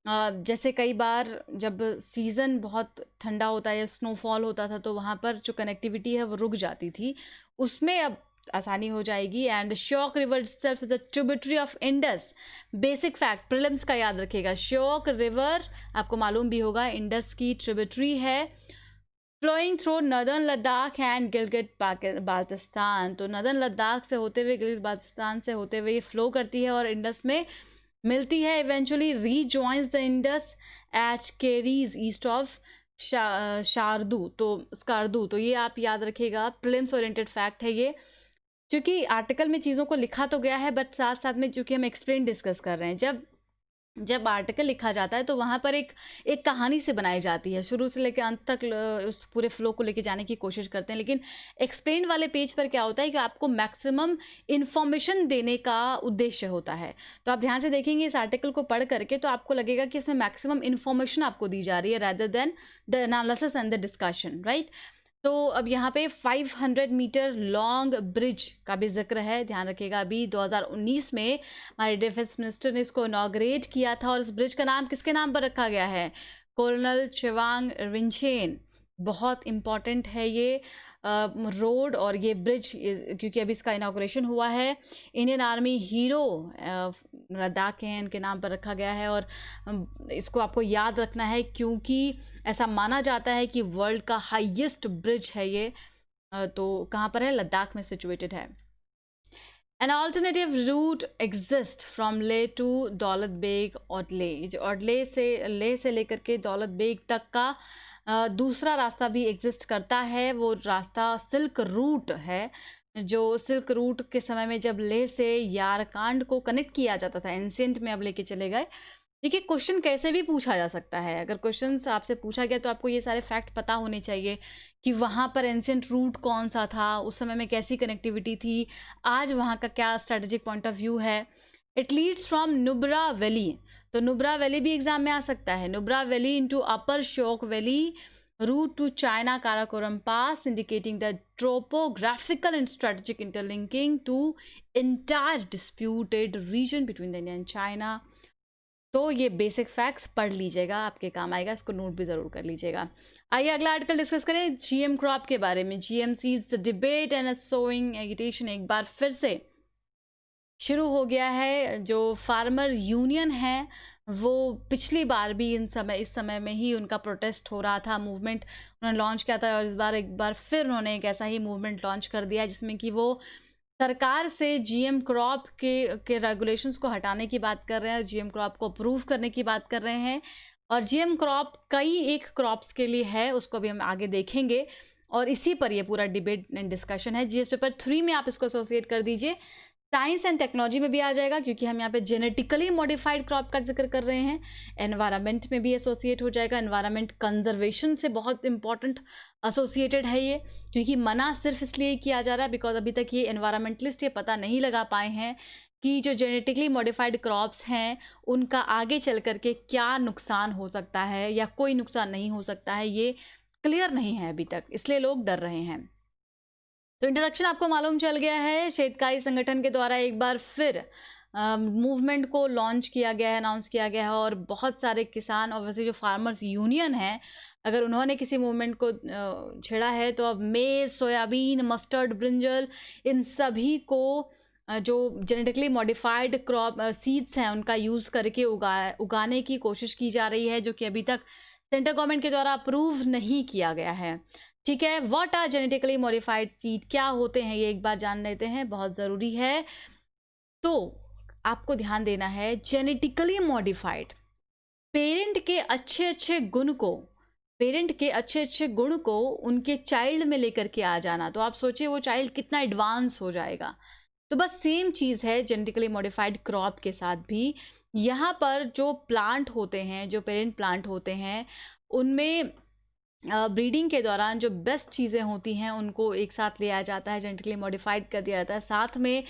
जैसे कई बार जब सीज़न बहुत ठंडा होता है या स्नोफॉल होता था तो वहाँ पर जो कनेक्टिविटी है वो रुक जाती थी, उसमें अब आसानी हो जाएगी। And Shyok river self is a tributary of Indus, basic fact prelims का याद रखिएगा। श्योक रिवर आपको मालूम भी होगा इंडस की ट्रिब्यूटरी है, flowing through northern Ladakh and Gilgit Baltistan. तो नदर्न लद्दाख से होते हुए गिलगित बाल्टिस्तान से होते हुए ये फ्लो करती है और इंडस में मिलती है, eventually rejoins the Indus at केरीज ईस्ट ऑफ शारदू, तो स्कार्दू। तो ये आप याद रखिएगा, प्रीलिम्स ओरिएंटेड फैक्ट है ये, क्योंकि आर्टिकल में चीज़ों को लिखा तो गया है बट साथ साथ में चूँकि हम एक्सप्लेन डिस्कस कर रहे हैं, जब आर्टिकल लिखा जाता है तो वहाँ पर एक एक कहानी से बनाई जाती है, शुरू से लेकर अंत तक उस पूरे फ्लो को लेके जाने की कोशिश करते हैं। लेकिन एक्सप्लेन वाले पेज पर क्या होता है कि आपको मैक्सिमम इन्फॉर्मेशन देने का उद्देश्य होता है। तो आप ध्यान से देखेंगे इस आर्टिकल को पढ़ करके तो आपको लगेगा कि इसमें मैक्सिमम इन्फॉर्मेशन आपको दी जा रही है rather than the analysis and the discussion, right. तो अब यहाँ पे 500 मीटर लॉन्ग ब्रिज का भी जिक्र है, ध्यान रखिएगा। अभी 2019 में हमारे डिफेंस मिनिस्टर ने इसको इनॉग्रेट किया था और इस ब्रिज का नाम किसके नाम पर रखा गया है? कर्नल चिवांग रिंचेन। बहुत इम्पॉर्टेंट है ये रोड और ये ब्रिज, क्योंकि अभी इसका इनॉग्रेशन हुआ है। इंडियन आर्मी हीरो लद्दाख के हैं, इनके नाम पर रखा गया है। और इसको आपको याद रखना है क्योंकि ऐसा माना जाता है कि वर्ल्ड का हाईएस्ट ब्रिज है ये। तो कहाँ पर है? लद्दाख में सिचुएटेड है। An alternative route exists from Leh to दौलत बेग और लेह, और लेह से लेकर के दौलत बेग तक का दूसरा रास्ता भी एग्जिस्ट करता है। वो रास्ता सिल्क रूट है, जो सिल्क रूट के समय में जब लेह से यारकांड को कनेक्ट किया जाता था, एंशिएंट में अब लेके चले गए। देखिए, क्वेश्चन कैसे भी पूछा जा सकता है। अगर क्वेश्चन आपसे पूछा गया तो आपको ये सारे फैक्ट पता होने चाहिए कि वहाँ पर एंशिएंट रूट कौन सा था, उस समय में कैसी कनेक्टिविटी थी, आज वहाँ का क्या स्ट्रेटेजिक पॉइंट ऑफ व्यू है। It leads from Nubra valley, तो नुब्रा वैली भी एग्जाम में आ सकता है। Nubra valley into upper Shyok valley, route to China Karakoram Pass, indicating the topographical and strategic interlinking to entire disputed region between the India and China। तो ये basic facts पढ़ लीजिएगा, आपके काम आएगा, इसको नोट भी ज़रूर कर लीजिएगा। आइए अगला आर्टिकल डिस्कस करें GM क्रॉप के बारे में। GM seeds debate and sowing agitation एक बार फिर से शुरू हो गया है। जो फार्मर यूनियन है वो पिछली बार भी इस समय में ही उनका प्रोटेस्ट हो रहा था, मूवमेंट उन्होंने लॉन्च किया था, और इस बार एक बार फिर उन्होंने एक ऐसा ही मूवमेंट लॉन्च कर दिया जिसमें कि वो सरकार से GM क्रॉप के रेगुलेशंस को हटाने की बात कर रहे हैं, GM क्रॉप को अप्रूव करने की बात कर रहे हैं। और GM क्रॉप कई एक क्रॉप्स के लिए है, उसको भी हम आगे देखेंगे, और इसी पर ये पूरा डिबेट एंड डिस्कशन है। GS पेपर 3 में आप इसको एसोसिएट कर दीजिए, साइंस एंड टेक्नोलॉजी में भी आ जाएगा क्योंकि हम यहाँ पे जेनेटिकली मॉडिफाइड क्रॉप का जिक्र कर रहे हैं। एनवायरनमेंट में भी एसोसिएट हो जाएगा, एनवायरनमेंट कंजर्वेशन से बहुत इंपॉर्टेंट एसोसिएटेड है ये, क्योंकि मना सिर्फ इसलिए किया जा रहा है बिकॉज अभी तक ये एनवायरमेंटलिस्ट ये पता नहीं लगा पाए हैं कि जो जेनेटिकली मॉडिफाइड क्रॉप्स हैं उनका आगे चल करके क्या नुकसान हो सकता है या कोई नुकसान नहीं हो सकता है, ये क्लियर नहीं है अभी तक, इसलिए लोग डर रहे हैं। तो इंट्रोडक्शन आपको मालूम चल गया है। शेतकारी संगठन के द्वारा एक बार फिर मूवमेंट को लॉन्च किया गया है, अनाउंस किया गया है, और बहुत सारे किसान और वैसे जो फार्मर्स यूनियन हैं, अगर उन्होंने किसी मूवमेंट को छेड़ा है तो अब मेज, सोयाबीन, मस्टर्ड, ब्रिंजल, इन सभी को जो जेनेटिकली मॉडिफाइड क्रॉप सीड्स हैं उनका यूज़ करके उगाने की कोशिश की जा रही है, जो कि अभी तक सेंट्रल गवर्नमेंट के द्वारा अप्रूव नहीं किया गया है। ठीक है, what are genetically modified seed, क्या होते हैं ये एक बार जान लेते हैं, बहुत ज़रूरी है। तो आपको ध्यान देना है, जेनेटिकली मॉडिफाइड पेरेंट के अच्छे अच्छे गुण को उनके चाइल्ड में लेकर के आ जाना। तो आप सोचिए वो चाइल्ड कितना एडवांस हो जाएगा। तो बस सेम चीज़ है जेनेटिकली मॉडिफाइड क्रॉप के साथ भी। यहाँ पर जो प्लांट होते हैं, जो पेरेंट प्लांट होते हैं, उनमें ब्रीडिंग के दौरान जो बेस्ट चीज़ें होती हैं उनको एक साथ लिया जाता है, जेनेटिकली मॉडिफाइड कर दिया जाता है, साथ में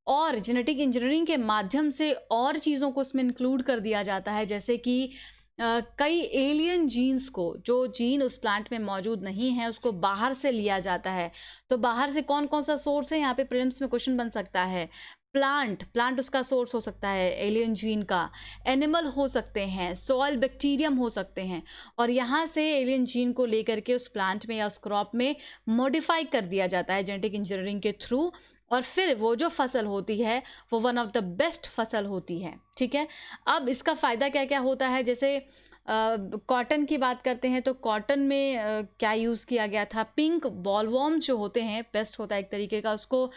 और जेनेटिक इंजीनियरिंग के माध्यम से और चीज़ों को उसमें इंक्लूड कर दिया जाता है, जैसे कि कई एलियन जीन्स को, जो जीन उस प्लांट में मौजूद नहीं है, उसको बाहर से लिया जाता है। तो बाहर से कौन कौन सा सोर्स है, यहाँ पे प्रीलिम्स में क्वेश्चन बन सकता है। प्लांट उसका सोर्स हो सकता है एलियन जीन का, एनिमल हो सकते हैं, सॉइल बैक्टीरियम हो सकते हैं, और यहाँ से एलियन जीन को लेकर के उस प्लांट में या उस क्रॉप में मॉडिफाई कर दिया जाता है जेनेटिक इंजीनियरिंग के थ्रू, और फिर वो जो फसल होती है वो वन ऑफ द बेस्ट फसल होती है। ठीक है, अब इसका फ़ायदा क्या क्या होता है, जैसे कॉटन की बात करते हैं तो कॉटन में क्या यूज़ किया गया था, पिंक बॉलवॉर्म जो होते हैं, पेस्ट होता है एक तरीके का, उसको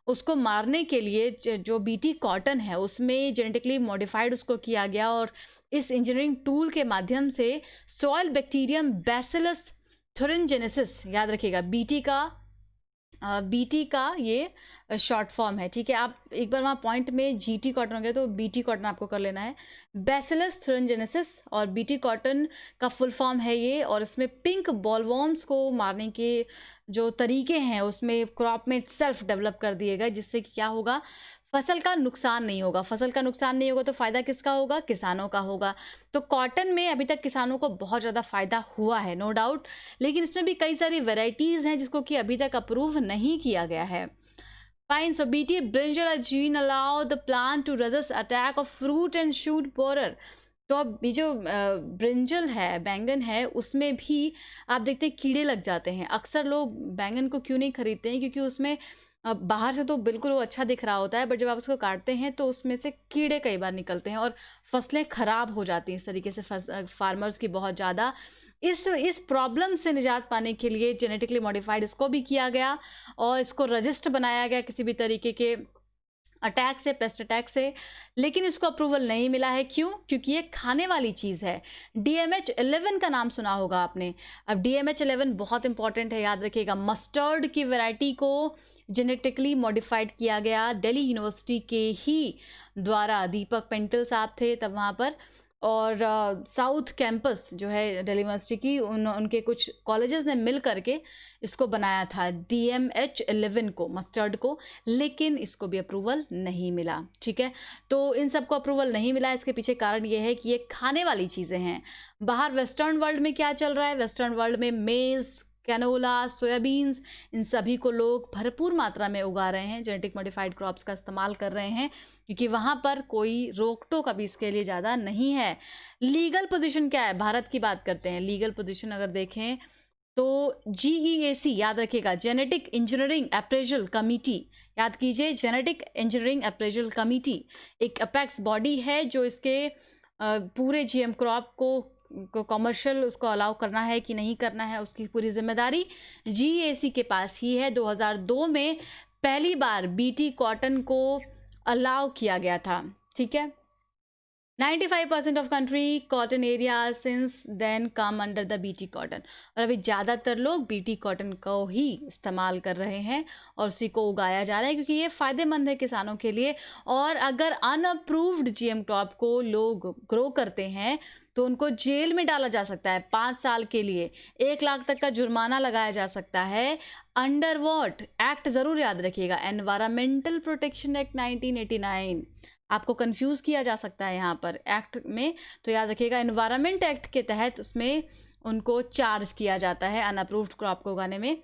उसको मारने के लिए जो बीटी कॉटन है उसमें जेनेटिकली मॉडिफाइड उसको किया गया, और इस इंजीनियरिंग टूल के माध्यम से सॉइल बैक्टीरियम बैसिलस थुरिनजेनेसिस, याद रखिएगा बीटी का ये शॉर्ट फॉर्म है। ठीक है, आप एक बार वहाँ पॉइंट में जीटी कॉटन हो गया तो बीटी कॉटन आपको कर लेना है, बैसिलस थुरिनजेनेसिस, और बीटी कॉटन का फुल फॉर्म है ये, और इसमें पिंक बॉलवॉर्म्स को मारने के जो तरीके हैं उसमें क्रॉप में सेल्फ डेवलप कर दिए गए, जिससे कि क्या होगा, फसल का नुकसान नहीं होगा। फसल का नुकसान नहीं होगा तो फ़ायदा किसका होगा, किसानों का होगा। तो कॉटन में अभी तक किसानों को बहुत ज़्यादा फ़ायदा हुआ है, नो डाउट, लेकिन इसमें भी कई सारी वेराइटीज़ हैं जिसको कि अभी तक अप्रूव नहीं किया गया है। Fine, so BT brinjal gene allow the plant to resist attack of fruit and shoot borer. तो अब ये जो ब्रिंजल है, बैंगन है, उसमें भी आप देखते हैं कीड़े लग जाते हैं। अक्सर लोग बैंगन को क्यों नहीं खरीदते हैं, क्योंकि उसमें बाहर से तो बिल्कुल वो अच्छा दिख रहा होता है, बट जब आप उसको काटते हैं तो उसमें से कीड़े कई बार निकलते हैं और फसलें ख़राब हो जाती हैं इस तरीके से, फार्मर्स की बहुत ज़्यादा। इस प्रॉब्लम से निजात पाने के लिए जेनेटिकली मॉडिफाइड इसको भी किया गया और इसको रजिस्ट बनाया गया किसी भी तरीके के अटैक से, पेस्ट अटैक से, लेकिन इसको अप्रूवल नहीं मिला है। क्यों? क्योंकि ये खाने वाली चीज़ है। DMH11 का नाम सुना होगा आपने। अब DMH11 बहुत इंपॉर्टेंट है, याद रखिएगा। मस्टर्ड की वैरायटी को जेनेटिकली मॉडिफाइड किया गया दिल्ली यूनिवर्सिटी के ही द्वारा, दीपक पेंटल साहब थे तब वहाँ पर, और साउथ कैंपस जो है दिल्ली यूनिवर्सिटी की, उनके कुछ कॉलेजेस ने मिल करके इसको बनाया था DMH11 को, मस्टर्ड को, लेकिन इसको भी अप्रूवल नहीं मिला। ठीक है, तो इन सबको अप्रूवल नहीं मिला, इसके पीछे कारण ये है कि ये खाने वाली चीज़ें हैं। बाहर वेस्टर्न वर्ल्ड में क्या चल रहा है, वेस्टर्न वर्ल्ड में मेज़, कैनोला, सोयाबीन्स, इन सभी को लोग भरपूर मात्रा में उगा रहे हैं, जेनेटिक मॉडिफाइड क्रॉप्स का इस्तेमाल कर रहे हैं, क्योंकि वहाँ पर कोई रोक टोक अभी इसके लिए ज़्यादा नहीं है। लीगल पोजीशन क्या है, भारत की बात करते हैं। लीगल पोजीशन अगर देखें तो GEAC, याद रखिएगा, जेनेटिक इंजीनियरिंग अप्रेजल कमिटी, याद कीजिए, जेनेटिक इंजीनियरिंग अप्रेजल कमिटी एक अपेक्स बॉडी है जो इसके पूरे GM क्रॉप को कमर्शियल उसको अलाउ करना है कि नहीं करना है, उसकी पूरी जिम्मेदारी GEAC के पास ही है। 2002 में पहली बार BT कॉटन को अलाउ किया गया था। ठीक है, 95% of country cotton area since then come under the BT cotton, और अभी ज़्यादातर लोग BT कॉटन को ही इस्तेमाल कर रहे हैं और उसी को उगाया जा रहा है, क्योंकि ये फ़ायदेमंद है किसानों के लिए। और अगर अनअप्रूव्ड GM क्रॉप को लोग ग्रो करते हैं तो उनको जेल में डाला जा सकता है 5 साल के लिए, 1 लाख तक का जुर्माना लगाया जा सकता है। अंडर वॉट एक्ट, ज़रूर याद रखिएगा, एनवायरमेंटल प्रोटेक्शन एक्ट 1989। आपको कंफ्यूज किया जा सकता है यहाँ पर एक्ट में, तो याद रखिएगा एनवायरमेंट एक्ट के तहत उसमें उनको चार्ज किया जाता है अनअप्रूव्ड क्रॉप को उगाने में।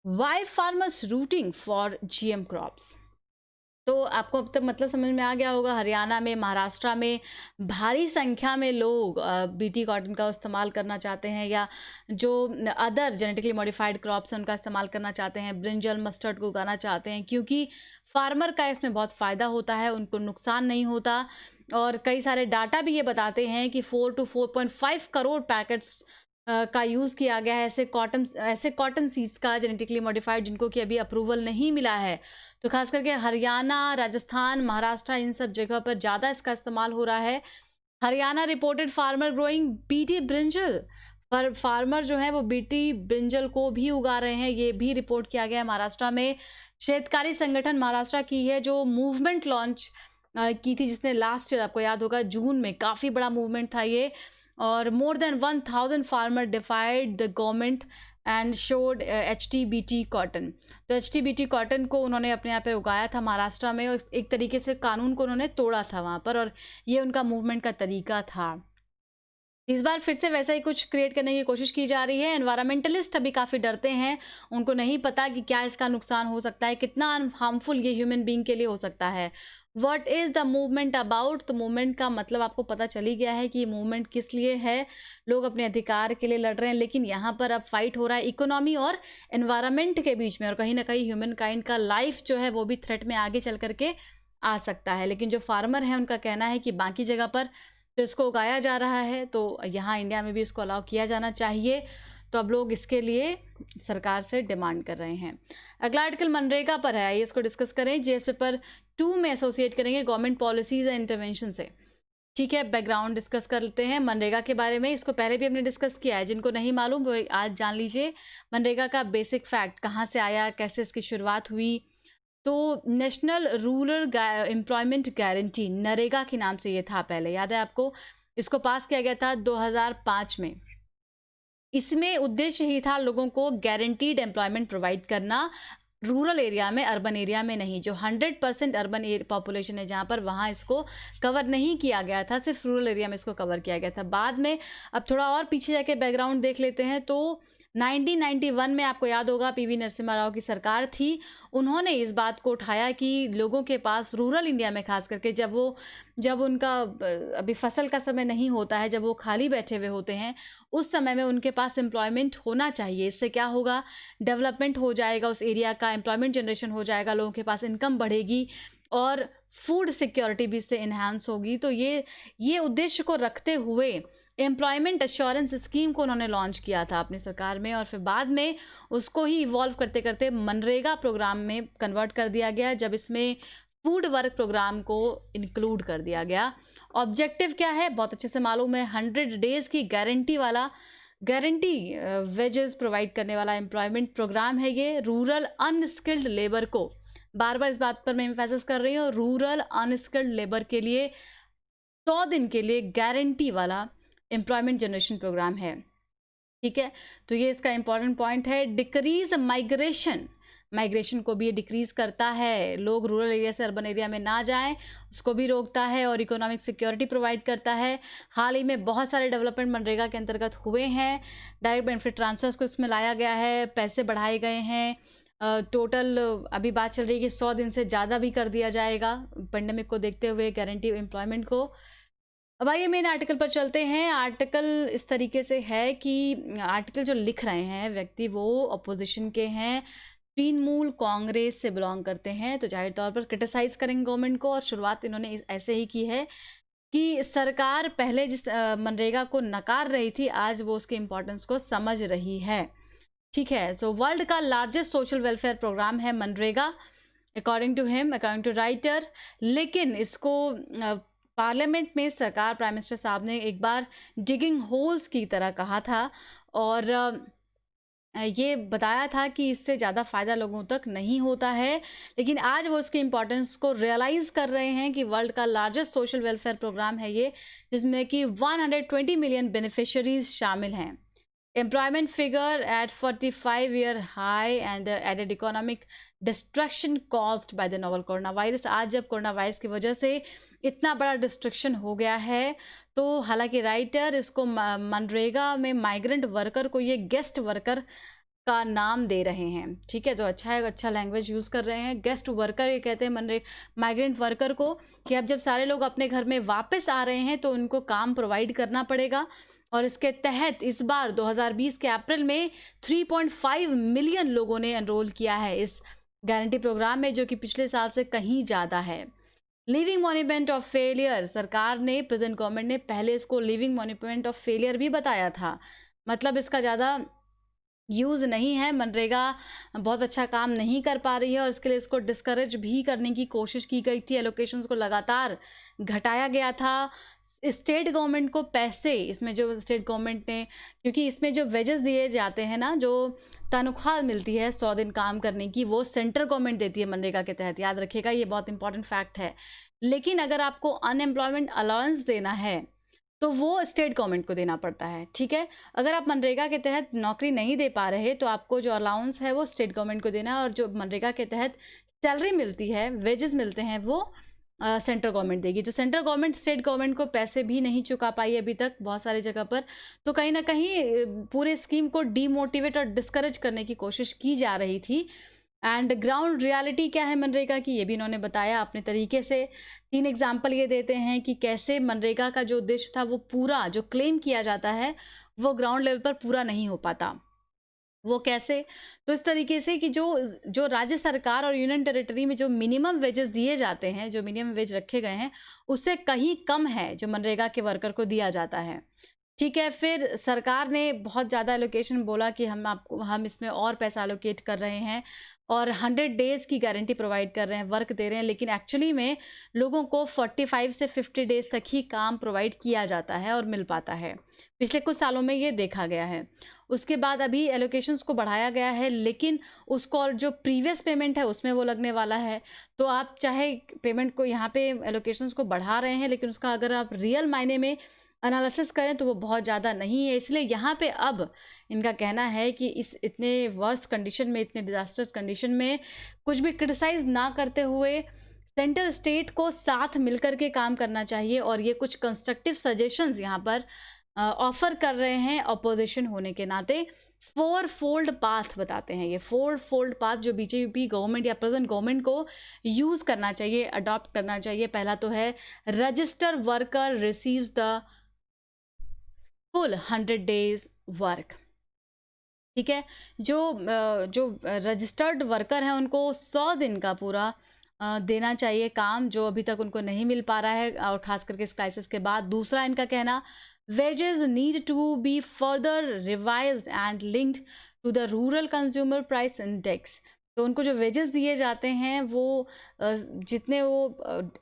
Why farmers rooting for GM crops, तो आपको अब तक मतलब समझ में आ गया होगा। हरियाणा में, महाराष्ट्र में भारी संख्या में लोग BT कॉटन का इस्तेमाल करना चाहते हैं, या जो अदर जेनेटिकली मॉडिफाइड क्रॉप्स हैं उनका इस्तेमाल करना चाहते हैं, ब्रिंजल, मस्टर्ड को उगाना चाहते हैं, क्योंकि फार्मर का इसमें बहुत फ़ायदा होता है, उनको नुकसान नहीं होता। और कई सारे डाटा भी ये बताते हैं कि 4 to 4.5 करोड़ पैकेट्स का यूज़ किया गया है ऐसे कॉटन सीड्स का जेनेटिकली मॉडिफाइड, जिनको कि अभी अप्रूवल नहीं मिला है। तो खास करके हरियाणा, राजस्थान, महाराष्ट्र, इन सब जगह पर ज़्यादा इसका इस्तेमाल हो रहा है। Haryana reported farmer growing BT brinjal, पर फार्मर जो है वो BT ब्रिंजल को भी उगा रहे हैं, ये भी रिपोर्ट किया गया है। महाराष्ट्र में शेतकारी संगठन महाराष्ट्र की है जो मूवमेंट लॉन्च की थी, जिसने लास्ट ईयर, आपको याद होगा, जून में काफ़ी बड़ा मूवमेंट था ये, और more than 1000 farmer डिफाइड the government and showed HTBT cotton. तो HTBT कॉटन को उन्होंने अपने यहाँ पे उगाया था महाराष्ट्र में, और एक तरीके से कानून को उन्होंने तोड़ा था वहाँ पर, और ये उनका मूवमेंट का तरीका था। इस बार फिर से वैसा ही कुछ क्रिएट करने की कोशिश की जा रही है। एनवायरमेंटलिस्ट अभी काफ़ी डरते हैं, उनको नहीं पता कि क्या इसका नुकसान हो सकता है, कितना हार्मफुल ये ह्यूमन बीइंग के लिए हो सकता है। What is the movement about? तो मूवमेंट का मतलब आपको पता चल ही गया है कि मूवमेंट किस लिए है। लोग अपने अधिकार के लिए लड़ रहे हैं, लेकिन यहाँ पर अब फाइट हो रहा है इकोनॉमी और एनवायरमेंट के बीच में, और कहीं ना कहीं ह्यूमन काइंड का लाइफ जो है वो भी थ्रेट में आगे चल करके आ सकता है। लेकिन जो फार्मर हैं उनका कहना है कि बाकी जगह पर तो इसको उगाया जा रहा है, तो यहाँ इंडिया में भी इसको अलाउ किया जाना चाहिए। तो अब लोग इसके लिए सरकार से डिमांड कर रहे हैं। अगला आर्टिकल मनरेगा पर है, आइए इसको डिस्कस करें। जीएस पेपर 2 में एसोसिएट करेंगे गवर्नमेंट पॉलिसीज एंड इंटरवेंशन से। ठीक है, बैकग्राउंड डिस्कस कर लेते हैं मनरेगा के बारे में। इसको पहले भी हमने डिस्कस किया है, जिनको नहीं मालूम वो आज जान लीजिए। मनरेगा का बेसिक फैक्ट, कहाँ से आया, कैसे इसकी शुरुआत हुई। तो national rural employment guarantee, NREGA के नाम से ये था पहले, याद है आपको। इसको पास किया गया था 2005 में। इसमें उद्देश्य ही था लोगों को गारंटीड एम्प्लॉयमेंट प्रोवाइड करना, रूरल एरिया में, अर्बन एरिया में नहीं। जो 100% अर्बन पॉपुलेशन है जहाँ पर, वहाँ इसको कवर नहीं किया गया था, सिर्फ रूरल एरिया में इसको कवर किया गया था। बाद में अब थोड़ा और पीछे जाके बैकग्राउंड देख लेते हैं, तो 1991 में आपको याद होगा PV नरसिम्हा राव की सरकार थी। उन्होंने इस बात को उठाया कि लोगों के पास रूरल इंडिया में खास करके जब उनका अभी फसल का समय नहीं होता है, जब वो खाली बैठे हुए होते हैं, उस समय में उनके पास एम्प्लॉयमेंट होना चाहिए। इससे क्या होगा, डेवलपमेंट हो जाएगा उस एरिया का, एम्प्लॉयमेंट जनरेशन हो जाएगा, लोगों के पास इनकम बढ़ेगी और फूड सिक्योरिटी भी इससे इन्हांस होगी। तो ये उद्देश्य को रखते हुए एम्प्लॉयमेंट एश्योरेंस स्कीम को उन्होंने लॉन्च किया था अपनी सरकार में, और फिर बाद में उसको ही इवॉल्व करते करते मनरेगा प्रोग्राम में कन्वर्ट कर दिया गया, जब इसमें फूड वर्क प्रोग्राम को इंक्लूड कर दिया गया। ऑब्जेक्टिव क्या है, बहुत अच्छे से मालूम है। 100 डेज की गारंटी वेजेस प्रोवाइड करने वाला एम्प्लॉयमेंट प्रोग्राम है ये। रूरल अनस्किल्ड लेबर को, बार बार इस बात पर मैं एम्फेसिस कर रही हूँ, रूरल अनस्किल्ड लेबर के लिए 100 दिन के लिए गारंटी वाला एम्प्लॉयमेंट जनरेशन प्रोग्राम है। ठीक है, तो ये इसका इंपॉर्टेंट पॉइंट है। डिक्रीज माइग्रेशन को भी ये डिक्रीज करता है, लोग रूरल एरिया से अर्बन एरिया में ना जाएं, उसको भी रोकता है, और इकोनॉमिक सिक्योरिटी प्रोवाइड करता है। हाल ही में बहुत सारे डेवलपमेंट मनरेगा के अंतर्गत हुए हैं। डायरेक्ट बेनिफिट ट्रांसफर्स को इसमें लाया गया है, पैसे बढ़ाए गए हैं। टोटल अभी बात चल रही है कि 100 दिन से ज़्यादा भी कर दिया जाएगा पेंडेमिक को देखते हुए गारंटी एम्प्लॉयमेंट को। अब आइए मेन आर्टिकल पर चलते हैं। आर्टिकल इस तरीके से है कि आर्टिकल जो लिख रहे हैं व्यक्ति वो अपोजिशन के हैं, तृणमूल कांग्रेस से बिलोंग करते हैं, तो जाहिर तौर पर क्रिटिसाइज करेंगे गवर्नमेंट को। और शुरुआत इन्होंने ऐसे ही की है कि सरकार पहले जिस मनरेगा को नकार रही थी, आज वो उसके इम्पोर्टेंस को समझ रही है। ठीक है, सो वर्ल्ड का लार्जेस्ट सोशल वेलफेयर प्रोग्राम है मनरेगा, अकॉर्डिंग टू राइटर। लेकिन इसको पार्लियामेंट में सरकार, प्राइम मिनिस्टर साहब ने एक बार डिगिंग होल्स की तरह कहा था, और ये बताया था कि इससे ज़्यादा फ़ायदा लोगों तक नहीं होता है। लेकिन आज वो इसके इम्पोर्टेंस को रियलाइज़ कर रहे हैं कि वर्ल्ड का लार्जेस्ट सोशल वेलफेयर प्रोग्राम है ये, जिसमें कि 120 मिलियन बेनिफिशरीज शामिल हैं। Employment figure at 45-year high and the added economic destruction caused by the novel coronavirus। आज जब कोरोना वायरस की वजह से इतना बड़ा डिस्ट्रक्शन हो गया है, तो हालांकि राइटर इसको मनरेगा में माइग्रेंट वर्कर को ये गेस्ट वर्कर का नाम दे रहे हैं। ठीक है, तो अच्छा है, अच्छा लैंग्वेज यूज़ कर रहे हैं। गेस्ट वर्कर ये कहते हैं माइग्रेंट वर्कर को, कि अब जब सारे लोग अपने घर में वापस आ रहे हैं तो उनको काम प्रोवाइड करना पड़ेगा। और इसके तहत इस बार 2020 के अप्रैल में 3.5 मिलियन लोगों ने एनरोल किया है इस गारंटी प्रोग्राम में, जो कि पिछले साल से कहीं ज़्यादा है। लिविंग मॉन्यूमेंट ऑफ फेलियर, सरकार ने, प्रेजेंट गवर्नमेंट ने पहले इसको लिविंग मॉन्यूमेंट ऑफ फेलियर भी बताया था, मतलब इसका ज़्यादा यूज़ नहीं है। मनरेगा बहुत अच्छा काम नहीं कर पा रही है, और इसके लिए इसको डिस्करेज भी करने की कोशिश की गई थी। एलोकेशंस को लगातार घटाया गया था। स्टेट गवर्नमेंट को पैसे, इसमें जो स्टेट गवर्नमेंट ने, क्योंकि इसमें जो वेजेस दिए जाते हैं ना, जो तनख्वाह मिलती है 100 दिन काम करने की, वो सेंट्रल गवर्नमेंट देती है मनरेगा के तहत, याद रखिएगा, ये बहुत इंपॉर्टेंट फैक्ट है। लेकिन अगर आपको अनएम्प्लॉयमेंट अलाउंस देना है तो वो स्टेट गवर्नमेंट को देना पड़ता है, ठीक है। अगर आप मनरेगा के तहत नौकरी नहीं दे पा रहे तो आपको जो अलाउंस है वो स्टेट गवर्नमेंट को देना है, और जो मनरेगा के तहत सैलरी मिलती है, वेजेस मिलते हैं, वो सेंट्रल गवर्नमेंट देगी। जो सेंट्रल गवर्नमेंट स्टेट गवर्नमेंट को पैसे भी नहीं चुका पाई अभी तक बहुत सारी जगह पर, तो कहीं ना कहीं पूरे स्कीम को डीमोटिवेट और डिस्करेज करने की कोशिश की जा रही थी। एंड ग्राउंड रियलिटी क्या है मनरेगा की, ये भी इन्होंने बताया अपने तरीके से। 3 एग्जाम्पल ये देते हैं कि कैसे मनरेगा का जो उद्देश्य था वो पूरा जो क्लेम किया जाता है वो ग्राउंड लेवल पर पूरा नहीं हो पाता। वो कैसे? तो इस तरीके से कि जो जो राज्य सरकार और यूनियन टेरिटरी में जो मिनिमम वेजेस दिए जाते हैं, जो मिनिमम वेज रखे गए हैं, उससे कहीं कम है जो मनरेगा के वर्कर को दिया जाता है। ठीक है, फिर सरकार ने बहुत ज़्यादा एलोकेशन बोला कि हम इसमें और पैसा एलोकेट कर रहे हैं और 100 डेज़ की गारंटी प्रोवाइड कर रहे हैं, वर्क दे रहे हैं, लेकिन एक्चुअली में लोगों को 45 से 50 डेज़ तक ही काम प्रोवाइड किया जाता है और मिल पाता है। पिछले कुछ सालों में ये देखा गया है। उसके बाद अभी एलोकेशंस को बढ़ाया गया है, लेकिन उसको और जो प्रीवियस पेमेंट है उसमें वो लगने वाला है। तो आप चाहे पेमेंट को यहाँ पे एलोकेशंस को बढ़ा रहे हैं, लेकिन उसका अगर आप रियल मायने में एनालिसिस करें तो वो बहुत ज़्यादा नहीं है। इसलिए यहाँ पे अब इनका कहना है कि इस इतने वर्स्ट कंडीशन में, इतने डिजास्टर्स कंडीशन में कुछ भी क्रिटिसाइज ना करते हुए सेंटर स्टेट को साथ मिलकर के काम करना चाहिए, और ये कुछ कंस्ट्रक्टिव सजेशंस यहाँ पर ऑफर कर रहे हैं ऑपोजिशन होने के नाते। 4 फोल्ड पाथ बताते हैं, ये 4 फोल्ड पाथ जो बीजेपी गवर्नमेंट या प्रेजेंट गवर्नमेंट को यूज़ करना चाहिए, अडॉप्ट करना चाहिए। पहला तो है register worker receives the full 100 days work. ठीक है, जो रजिस्टर्ड वर्कर हैं उनको 100 दिन का पूरा देना चाहिए काम, जो अभी तक उनको नहीं मिल पा रहा है, और खास करके इस क्राइसिस के बाद। दूसरा इनका कहना, wages need to be further revised and linked to the rural consumer price index. तो उनको जो वेजेस दिए जाते हैं वो जितने वो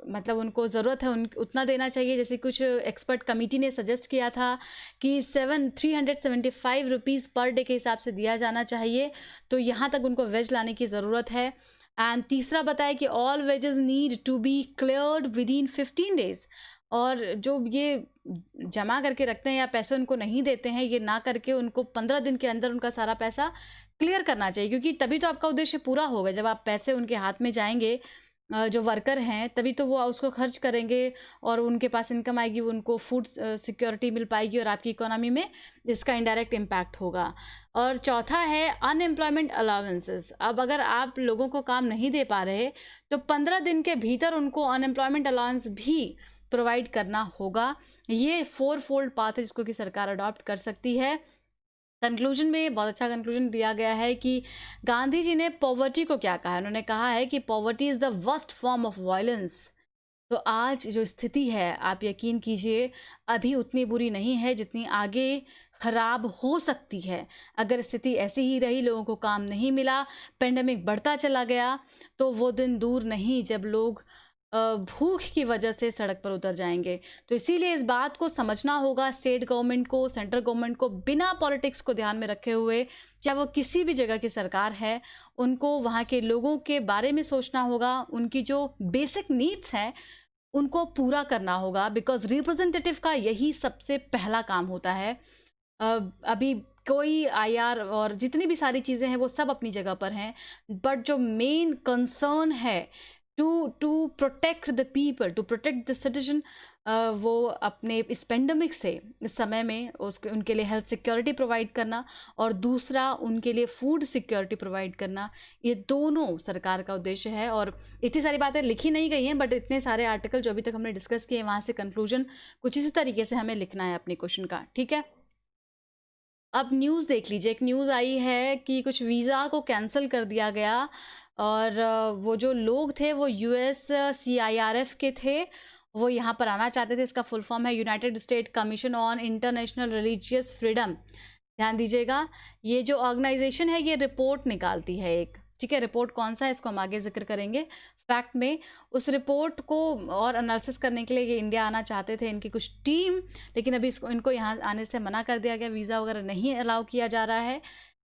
मतलब उनको ज़रूरत है उतना देना चाहिए। जैसे कुछ एक्सपर्ट कमेटी ने सजेस्ट किया था कि 375 रुपीज़ पर डे के हिसाब से दिया जाना चाहिए, तो यहाँ तक उनको वेज लाने की ज़रूरत है। एंड तीसरा बताया कि all wages need to be cleared within 15 days. और जो ये जमा करके रखते हैं या पैसे उनको नहीं देते हैं, ये ना करके उनको 15 दिन के अंदर उनका सारा पैसा क्लियर करना चाहिए, क्योंकि तभी तो आपका उद्देश्य पूरा होगा। जब आप पैसे उनके हाथ में जाएंगे, जो वर्कर हैं, तभी तो वो उसको खर्च करेंगे और उनके पास इनकम आएगी, उनको फूड सिक्योरिटी मिल पाएगी और आपकी इकोनॉमी में इसका इनडायरेक्ट इम्पैक्ट होगा। और चौथा है अनएम्प्लॉयमेंट अलाउंसेस। अब अगर आप लोगों को काम नहीं दे पा रहे तो 15 दिन के भीतर उनको अनएम्प्लॉयमेंट अलाउंस भी प्रोवाइड करना होगा। ये 4 फोल्ड पाथ है जिसको कि सरकार अडॉप्ट कर सकती है। कंक्लूजन में बहुत अच्छा कंक्लूजन दिया गया है कि गांधी जी ने पॉवर्टी को क्या कहा है। उन्होंने कहा है कि poverty is the worst form of violence. तो आज जो स्थिति है, आप यकीन कीजिए, अभी उतनी बुरी नहीं है जितनी आगे खराब हो सकती है। अगर स्थिति ऐसी ही रही, लोगों को काम नहीं मिला, पेंडेमिक बढ़ता चला गया, तो वो दिन दूर नहीं जब लोग भूख की वजह से सड़क पर उतर जाएंगे। तो इसीलिए इस बात को समझना होगा स्टेट गवर्नमेंट को, सेंट्रल गवर्नमेंट को, बिना पॉलिटिक्स को ध्यान में रखे हुए, चाहे वो किसी भी जगह की सरकार है, उनको वहाँ के लोगों के बारे में सोचना होगा। उनकी जो बेसिक नीड्स हैं उनको पूरा करना होगा, बिकॉज रिप्रेजेंटेटिव का यही सबसे पहला काम होता है। अभी कोई आईआर और जितनी भी सारी चीज़ें हैं वो सब अपनी जगह पर हैं, बट जो मेन कंसर्न है to protect the people, to protect the citizen, वो अपने इस पेंडेमिक से, इस समय में उनके लिए हेल्थ सिक्योरिटी प्रोवाइड करना, और दूसरा उनके लिए फूड सिक्योरिटी प्रोवाइड करना, ये दोनों सरकार का उद्देश्य है। और इतनी सारी बातें लिखी नहीं गई हैं, बट इतने सारे आर्टिकल जो अभी तक हमने डिस्कस किए, वहाँ से कंक्लूजन कुछ इसी तरीके से हमें लिखना है अपने क्वेश्चन का। ठीक है, अब न्यूज़ देख लीजिए। एक न्यूज़ आई है कि कुछ वीज़ा को कैंसिल कर दिया गया, और वो जो लोग थे वो यूएस CIRF के थे, वो यहाँ पर आना चाहते थे। इसका फुल फॉर्म है United state commission on international religious freedom. ध्यान दीजिएगा, ये जो ऑर्गेनाइजेशन है ये रिपोर्ट निकालती है एक। ठीक है, रिपोर्ट कौन सा है इसको हम आगे जिक्र करेंगे फैक्ट में। उस रिपोर्ट को और एनालिसिस करने के लिए ये इंडिया आना चाहते थे, इनकी कुछ टीम, लेकिन अभी इनको यहाँ आने से मना कर दिया गया, वीज़ा वगैरह नहीं अलाउ किया जा रहा है।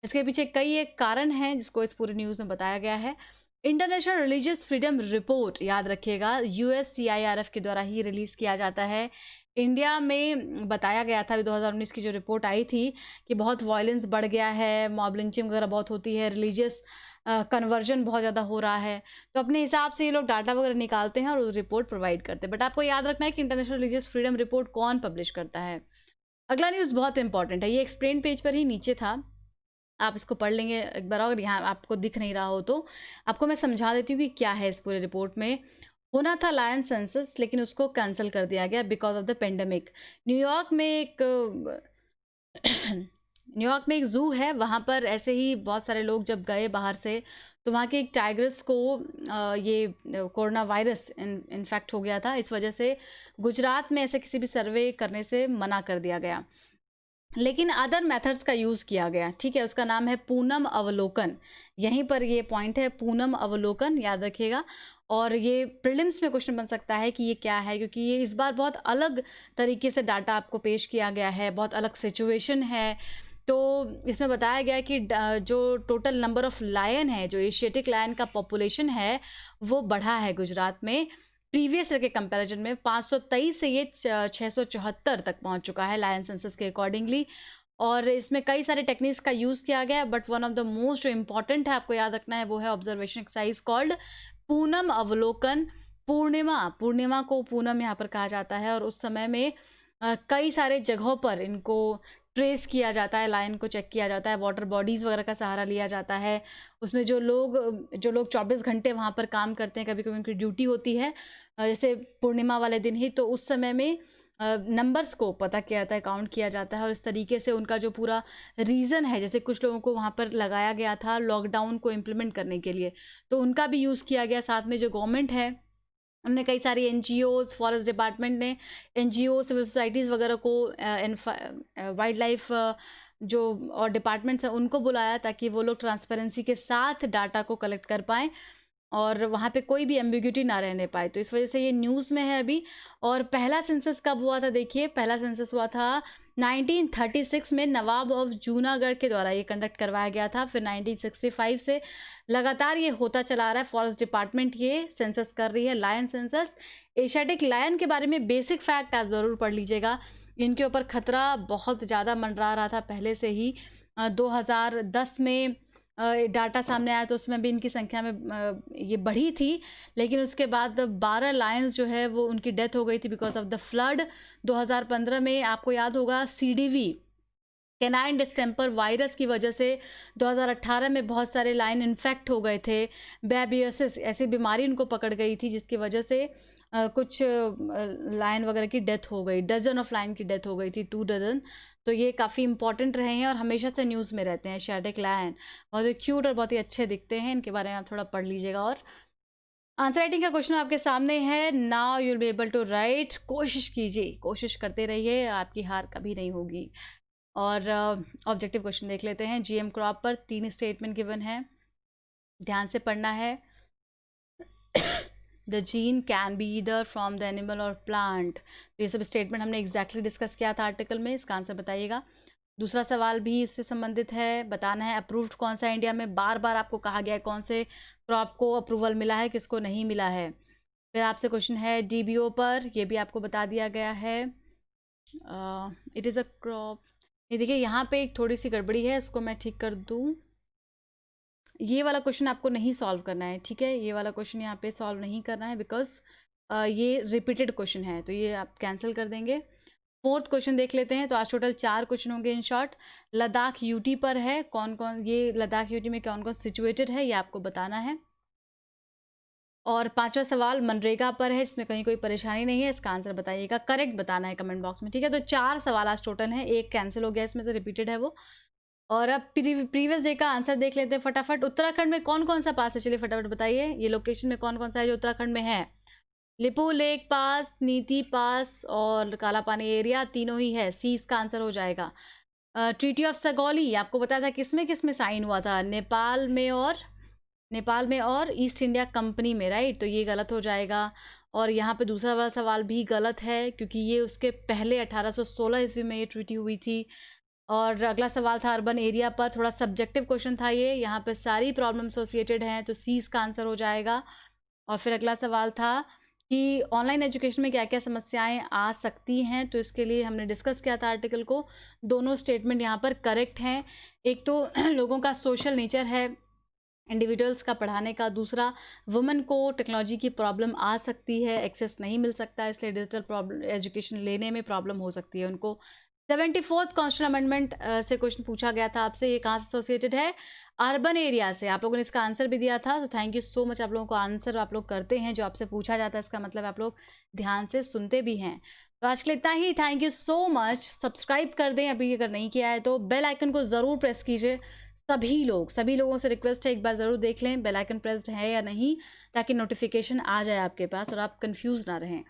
इसके पीछे कई एक कारण हैं जिसको इस पूरे न्यूज़ में बताया गया है। इंटरनेशनल रिलीजियस फ्रीडम रिपोर्ट, याद रखिएगा, US CIRF के द्वारा ही रिलीज़ किया जाता है। इंडिया में बताया गया था, अभी 2019 की जो रिपोर्ट आई थी कि बहुत वायलेंस बढ़ गया है, मॉब लिंचिंग वगैरह बहुत होती है, रिलीजियस कन्वर्जन बहुत ज़्यादा हो रहा है। तो अपने हिसाब से ये लोग डाटा वगैरह निकालते हैं और रिपोर्ट प्रोवाइड करते हैं। बट आपको याद रखना है कि इंटरनेशनल रिलीजियस फ्रीडम रिपोर्ट कौन पब्लिश करता है। अगला न्यूज़ बहुत इंपॉर्टेंट है, ये एक्सप्लेन पेज पर ही नीचे था, आप इसको पढ़ लेंगे एक बार, और यहाँ आपको दिख नहीं रहा हो तो आपको मैं समझा देती हूँ कि क्या है इस पूरे रिपोर्ट में। होना था लायन सेंसस, लेकिन उसको कैंसिल कर दिया गया because of the pandemic. New York में एक न्यूयॉर्क में एक ज़ू है, वहाँ पर ऐसे ही बहुत सारे लोग जब गए बाहर से, तो वहाँ के एक टाइगर्स को ये कोरोना वायरस इन्फेक्ट हो गया था। इस वजह से गुजरात में ऐसे किसी भी सर्वे करने से मना कर दिया गया, लेकिन अदर मेथड्स का यूज़ किया गया। ठीक है, उसका नाम है पूनम अवलोकन। यहीं पर ये पॉइंट है, पूनम अवलोकन, याद रखिएगा। और ये प्रीलिम्स में क्वेश्चन बन सकता है कि ये क्या है, क्योंकि ये इस बार बहुत अलग तरीके से डाटा आपको पेश किया गया है, बहुत अलग सिचुएशन है। तो इसमें बताया गया है कि जो टोटल नंबर ऑफ लायन है, जो एशियाटिक लायन का पॉपुलेशन है, वो बढ़ा है गुजरात में प्रीवियस ईयर के कंपैरिजन में। 523 से ये 674 तक पहुंच चुका है लायन सेंसस के अकॉर्डिंगली। और इसमें कई सारे टेक्निक्स का यूज़ किया गया है, but one of the most जो इम्पॉर्टेंट है, आपको याद रखना है, वो है ऑब्जर्वेशन एक्सरसाइज कॉल्ड पूनम अवलोकन। पूर्णिमा को पूनम यहाँ पर कहा जाता है, और उस समय में कई सारे जगहों पर इनको ट्रेस किया जाता है, लाइन को चेक किया जाता है, वाटर बॉडीज़ वगैरह का सहारा लिया जाता है। उसमें जो लोग 24 घंटे वहाँ पर काम करते हैं, कभी कभी उनकी ड्यूटी होती है, जैसे पूर्णिमा वाले दिन ही, तो उस समय में नंबर्स को पता किया जाता है, काउंट किया जाता है, और इस तरीके से उनका जो पूरा रीज़न है, जैसे कुछ लोगों को वहाँ पर लगाया गया था लॉकडाउन को इम्प्लीमेंट करने के लिए, तो उनका भी यूज़ किया गया। साथ में जो गवर्नमेंट है, उन्होंने कई सारी एनजीओज़, फॉरेस्ट डिपार्टमेंट ने एनजीओ, सिविल सोसाइटीज़ वगैरह को, वाइल्ड लाइफ जो और डिपार्टमेंट्स हैं उनको बुलाया, ताकि वो लोग ट्रांसपेरेंसी के साथ डाटा को कलेक्ट कर पाएँ और वहाँ पे कोई भी एम्बिग्यूटी ना रहने पाए। तो इस वजह से ये न्यूज़ में है अभी। और पहला सेंसस कब हुआ था, देखिए, पहला सेंसस हुआ था 1936 में, नवाब ऑफ जूनागढ़ के द्वारा ये कंडक्ट करवाया गया था। फिर 1965 से लगातार ये होता चला आ रहा है, फॉरेस्ट डिपार्टमेंट ये सेंसस कर रही है, लायन सेंसस। एशियाटिक लायन के बारे में बेसिक फैक्ट आज ज़रूर पढ़ लीजिएगा, इनके ऊपर खतरा बहुत ज़्यादा मंडरा रहा था पहले से ही। 2010 में डाटा सामने आया तो उसमें भी इनकी संख्या में ये बढ़ी थी, लेकिन उसके बाद 12 लायंस जो है वो उनकी डेथ हो गई थी बिकॉज ऑफ द फ्लड। 2015 में आपको याद होगा सीडीवी, कैनाइन डिस्टेम्पर वायरस की वजह से 2018 में बहुत सारे लायन इन्फेक्ट हो गए थे। बेबियोसिस ऐसी बीमारी उनको पकड़ गई थी, जिसकी वजह से कुछ लायन वगैरह की डेथ हो गई, डजन ऑफ लायन की डेथ हो गई थी, 2 डजन। तो ये काफ़ी इंपॉर्टेंट रहे हैं और हमेशा से न्यूज़ में रहते हैं। एशियाटिक लायन बहुत ही क्यूट और बहुत ही अच्छे दिखते हैं, इनके बारे में आप थोड़ा पढ़ लीजिएगा। और आंसर राइटिंग का क्वेश्चन आपके सामने है। Now you will be able to write. कोशिश कीजिए, कोशिश करते रहिए, आपकी हार कभी नहीं होगी। और ऑब्जेक्टिव क्वेश्चन देख लेते हैं। जीएम क्रॉप पर 3 स्टेटमेंट गिवन है, ध्यान से पढ़ना है। The gene can be either from the animal और प्लांट। तो ये सब स्टेटमेंट हमने एग्जैक्टली डिस्कस किया था आर्टिकल में, इसका आंसर बताइएगा। दूसरा सवाल भी इससे संबंधित है, बताना है अप्रूव्ड कौन सा इंडिया में। बार बार आपको कहा गया है कौन से क्रॉप को अप्रूवल मिला है, किसको नहीं मिला है। फिर आपसे क्वेश्चन है डीबीओ पर, ये भी आपको बता दिया गया है। इट इज़ अ क्रॉप, ये देखिए यहाँ पे एक थोड़ी सी गड़बड़ी है, इसको मैं ठीक कर दूँ। ये वाला क्वेश्चन आपको नहीं सॉल्व करना है, ठीक है, ये वाला क्वेश्चन यहाँ पे सॉल्व नहीं करना है बिकॉज ये रिपीटेड क्वेश्चन है, तो ये आप कैंसिल कर देंगे। फोर्थ क्वेश्चन देख लेते हैं। तो आज टोटल 4 क्वेश्चन होंगे इन शॉर्ट। लद्दाख यूटी पर है, कौन कौन, ये लद्दाख यूटी में कौन कौन सिचुएटेड है, ये आपको बताना है। और 5वां सवाल मनरेगा पर है, इसमें कहीं कोई परेशानी नहीं है, इसका आंसर बताइएगा, करेक्ट बताना है कमेंट बॉक्स में, ठीक है। तो 4 सवाल आज टोटल हैं, एक कैंसिल हो गया, इसमें से रिपीटेड है वो। और अब प्रीवियस डे का आंसर देख लेते हैं फटाफट। उत्तराखंड में कौन कौन सा पास है, चलिए फटाफट बताइए। ये लोकेशन में कौन कौन सा है जो उत्तराखंड में है। लिपू लेक पास, नीति पास और काला पानी एरिया, तीनों ही है, सी इसका आंसर हो जाएगा। ट्रीटी ऑफ सगौली आपको बताया था किस में साइन हुआ था, नेपाल में और ईस्ट इंडिया कंपनी में, राइट, तो ये गलत हो जाएगा। और यहाँ पे दूसरा वाला सवाल भी गलत है, क्योंकि ये उसके पहले 1816 ईस्वी में ये ट्रीटी हुई थी। और अगला सवाल था अर्बन एरिया पर, थोड़ा सब्जेक्टिव क्वेश्चन था ये, यहाँ पे सारी प्रॉब्लम एसोसिएटेड हैं, तो सी इसका आंसर हो जाएगा। और फिर अगला सवाल था कि ऑनलाइन एजुकेशन में क्या-क्या समस्याएँ आ सकती हैं, तो इसके लिए हमने डिस्कस किया था आर्टिकल को। दोनों स्टेटमेंट यहाँ पर करेक्ट हैं। एक तो लोगों का सोशल नेचर है इंडिविजुअल्स का पढ़ाने का, दूसरा वुमेन को टेक्नोलॉजी की प्रॉब्लम आ सकती है, एक्सेस नहीं मिल सकता है, इसलिए डिजिटल प्रॉब्लम एजुकेशन लेने में प्रॉब्लम हो सकती है उनको। 74th कॉन्स्टिट्यूशन अमेंडमेंट से क्वेश्चन पूछा गया था आपसे, ये कहाँ से एसोसिएटेड है? अर्बन एरिया से। आप लोगों ने इसका आंसर भी दिया था, तो थैंक यू सो मच। आप लोगों को आंसर आप लोग करते हैं, जो आपसे पूछा जाता है इसका मतलब आप लोग ध्यान से सुनते भी हैं। तो आज के लिए इतना ही, thank you so much. Subscribe कर दें अभी अगर नहीं किया है तो, बेल आइकन को ज़रूर प्रेस कीजिए। सभी लोगों से रिक्वेस्ट है, एक बार ज़रूर देख लें बेल आइकन प्रेस्ड है या नहीं, ताकि नोटिफिकेशन आ जाए आपके पास और आप कंफ्यूज ना रहें।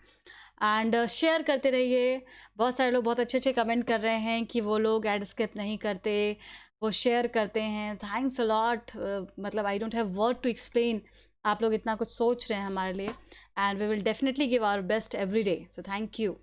एंड शेयर करते रहिए। बहुत सारे लोग बहुत अच्छे अच्छे कमेंट कर रहे हैं कि वो लोग ऐड स्किप नहीं करते, वो शेयर करते हैं। Thanks a lot. मतलब I don't have word to explain, आप लोग इतना कुछ सोच रहे हैं हमारे लिए, and we will definitely give our best every day, so thank you.